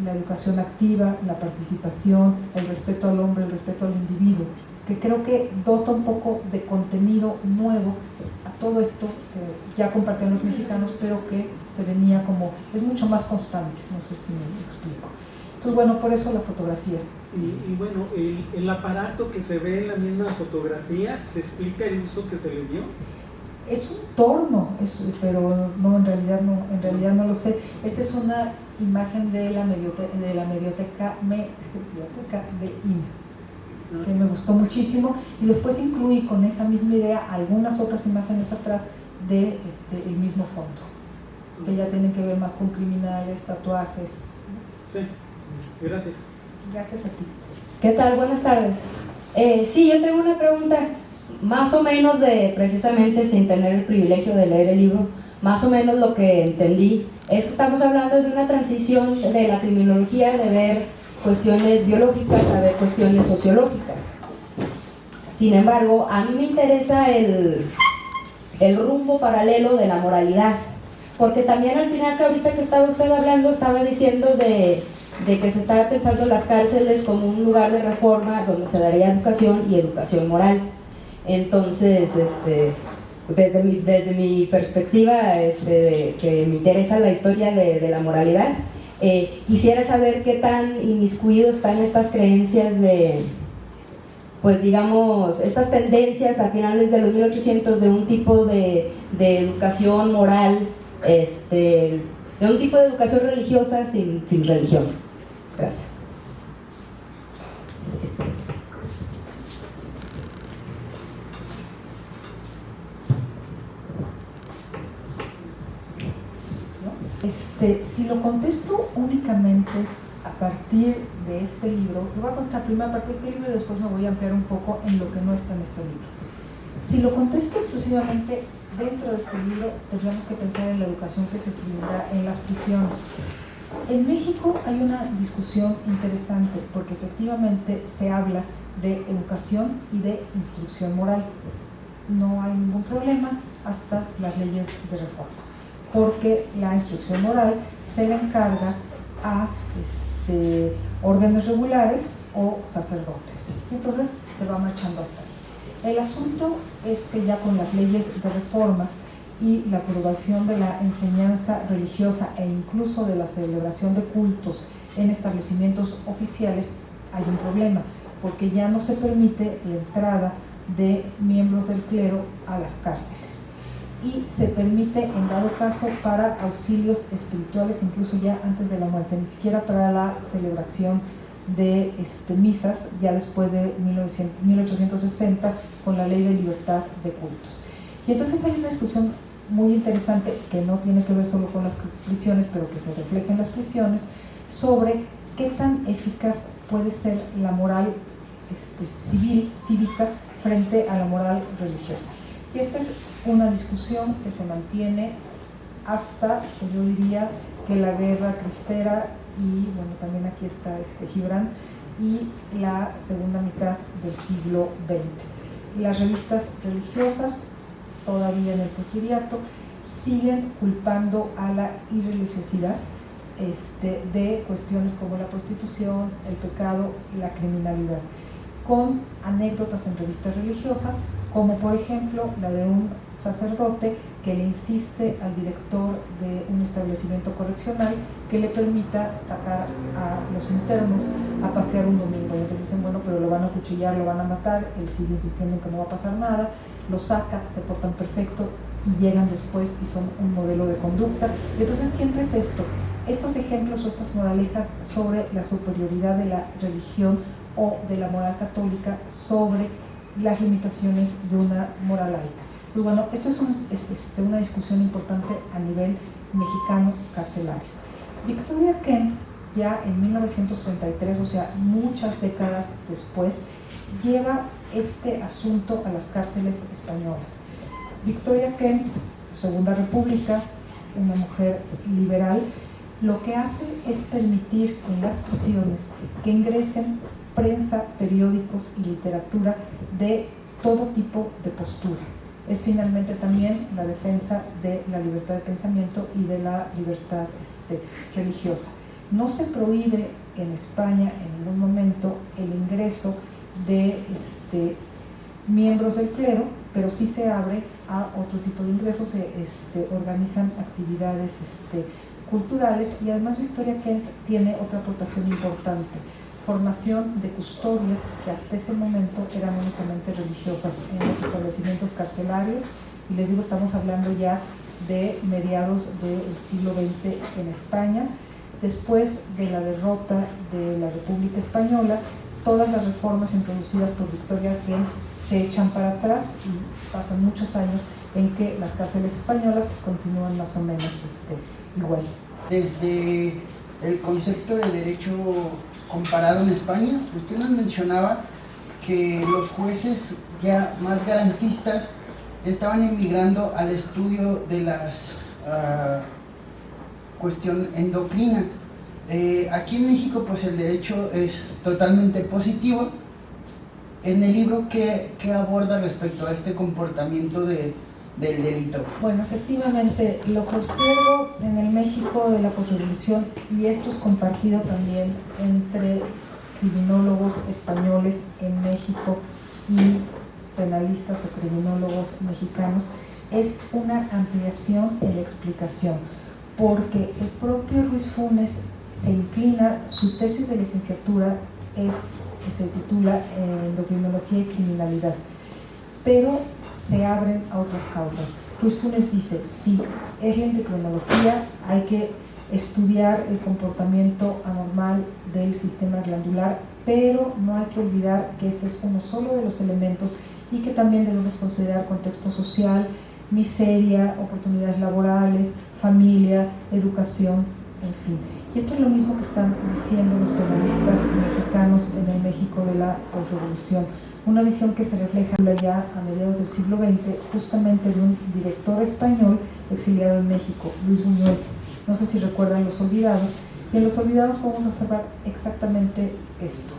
la educación activa, la participación, el respeto al hombre, el respeto al individuo, que creo que dota un poco de contenido nuevo a todo esto que ya compartían los mexicanos, pero que se venía como, es mucho más constante, no sé si me explico. Entonces, bueno, por eso la fotografía. Y bueno, el aparato que se ve en la misma fotografía, ¿se explica el uso que se le dio? Es un torno, pero no, en realidad no lo sé. Esta es una imagen de la medioteca de INA, que me gustó muchísimo, y después incluí con esa misma idea algunas otras imágenes atrás de el mismo fondo, que ya tienen que ver más con criminales, tatuajes. Sí, gracias. Gracias a ti. ¿Qué tal? Buenas tardes. Sí, yo tengo una pregunta, más o menos precisamente sin tener el privilegio de leer el libro, más o menos lo que entendí es que estamos hablando de una transición de la criminología, de ver cuestiones biológicas a ver cuestiones sociológicas. Sin embargo, a mí me interesa el rumbo paralelo de la moralidad, porque también al final, que ahorita que estaba usted hablando, estaba diciendo de que se estaba pensando las cárceles como un lugar de reforma donde se daría educación y educación moral. Entonces, desde mi perspectiva, que me interesa la historia de la moralidad, quisiera saber qué tan inmiscuidos están estas creencias pues digamos, estas tendencias a finales de los 1800 de un tipo de educación moral, de un tipo de educación religiosa sin religión. Gracias. Si lo contesto únicamente a partir de este libro, lo voy a contar la primera parte de este libro y después me voy a ampliar un poco en lo que no está en este libro. Si lo contesto exclusivamente dentro de este libro, tendríamos que pensar en la educación que se brinda en las prisiones. En México hay una discusión interesante porque efectivamente se habla de educación y de instrucción moral. No hay ningún problema hasta las leyes de reforma, porque la instrucción moral se le encarga a órdenes regulares o sacerdotes. Entonces se va marchando hasta ahí. El asunto es que ya con las leyes de reforma y la aprobación de la enseñanza religiosa e incluso de la celebración de cultos en establecimientos oficiales, hay un problema, porque ya no se permite la entrada de miembros del clero a las cárceles y se permite, en dado caso, para auxilios espirituales, incluso ya antes de la muerte, ni siquiera para la celebración de misas, ya después de 1860, con la ley de libertad de cultos. Y entonces hay una discusión muy interesante que no tiene que ver solo con las prisiones, pero que se refleja en las prisiones, sobre qué tan eficaz puede ser la moral cívica frente a la moral religiosa. Y esta es una discusión que se mantiene hasta, yo diría, que la guerra cristera y, bueno, también aquí está Gibran, y la segunda mitad del siglo XX. Las revistas religiosas, todavía en el porfiriato, siguen culpando a la irreligiosidad de cuestiones como la prostitución, el pecado y la criminalidad, con anécdotas en revistas religiosas, como por ejemplo la de un sacerdote que le insiste al director de un establecimiento correccional que le permita sacar a los internos a pasear un domingo. Y entonces dicen, bueno, pero lo van a acuchillar, lo van a matar, él sigue insistiendo en que no va a pasar nada, lo saca, se portan perfecto y llegan después y son un modelo de conducta. Y entonces siempre es esto, estos ejemplos o estas moralejas sobre la superioridad de la religión o de la moral católica sobre las limitaciones de una moral laica. Pues bueno, esto es una discusión importante a nivel mexicano carcelario. Victoria Kent, ya en 1933, o sea, muchas décadas después, lleva este asunto a las cárceles españolas. Victoria Kent, Segunda República, una mujer liberal, lo que hace es permitir en las prisiones que ingresen prensa, periódicos y literatura de todo tipo de postura. Es finalmente también la defensa de la libertad de pensamiento y de la libertad religiosa. No se prohíbe en España en ningún momento el ingreso de miembros del clero, pero sí se abre a otro tipo de ingresos, se organizan actividades culturales, y además Victoria Kent tiene otra aportación importante: formación de custodias que hasta ese momento eran únicamente religiosas en los establecimientos carcelarios, y les digo, estamos hablando ya de mediados del siglo XX en España. Después de la derrota de la República Española, todas las reformas introducidas por Victoria Kent se echan para atrás y pasan muchos años en que las cárceles españolas continúan más o menos igual. Desde el concepto de derecho comparado en España, usted nos mencionaba que los jueces ya más garantistas estaban emigrando al estudio de las cuestión endocrina. Aquí en México pues el derecho es totalmente positivo. En el libro, ¿qué aborda respecto a este comportamiento del delito? Bueno, efectivamente, lo que observo en el México de la posrevolución, y esto es compartido también entre criminólogos españoles en México y penalistas o criminólogos mexicanos, es una ampliación en la explicación, porque el propio Ruiz Funes se inclina, su tesis de licenciatura se titula Endocrinología y Criminalidad, pero se abren a otras causas. Ruiz Funes dice, sí, es la endocrinología, hay que estudiar el comportamiento anormal del sistema glandular, pero no hay que olvidar que este es uno solo de los elementos y que también debemos considerar contexto social, miseria, oportunidades laborales, familia, educación, en fin. Y esto es lo mismo que están diciendo los penalistas mexicanos en el México de la posrevolución. Una visión que se refleja ya a mediados del siglo XX, justamente de un director español exiliado en México, Luis Buñuel. No sé si recuerdan Los Olvidados. Y en Los Olvidados podemos observar exactamente esto.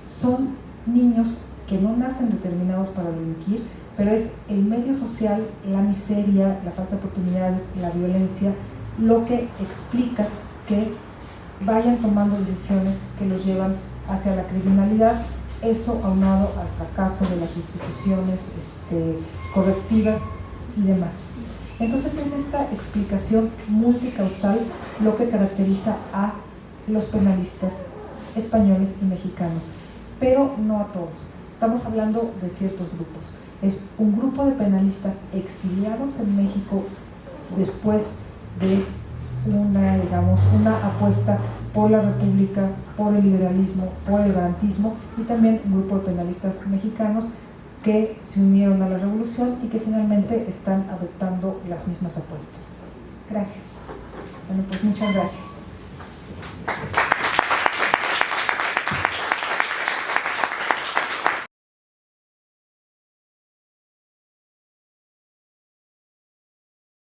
Son niños que no nacen determinados para delinquir, pero es el medio social, la miseria, la falta de oportunidades, la violencia, lo que explica que vayan tomando decisiones que los llevan hacia la criminalidad, eso aunado al fracaso de las instituciones correctivas y demás. Entonces es esta explicación multicausal lo que caracteriza a los penalistas españoles y mexicanos, pero no a todos. Estamos hablando de ciertos grupos. Es un grupo de penalistas exiliados en México después de una apuesta por la república, por el liberalismo, por el garantismo, y también un grupo de penalistas mexicanos que se unieron a la revolución y que finalmente están adoptando las mismas apuestas. Gracias. Bueno, pues muchas gracias.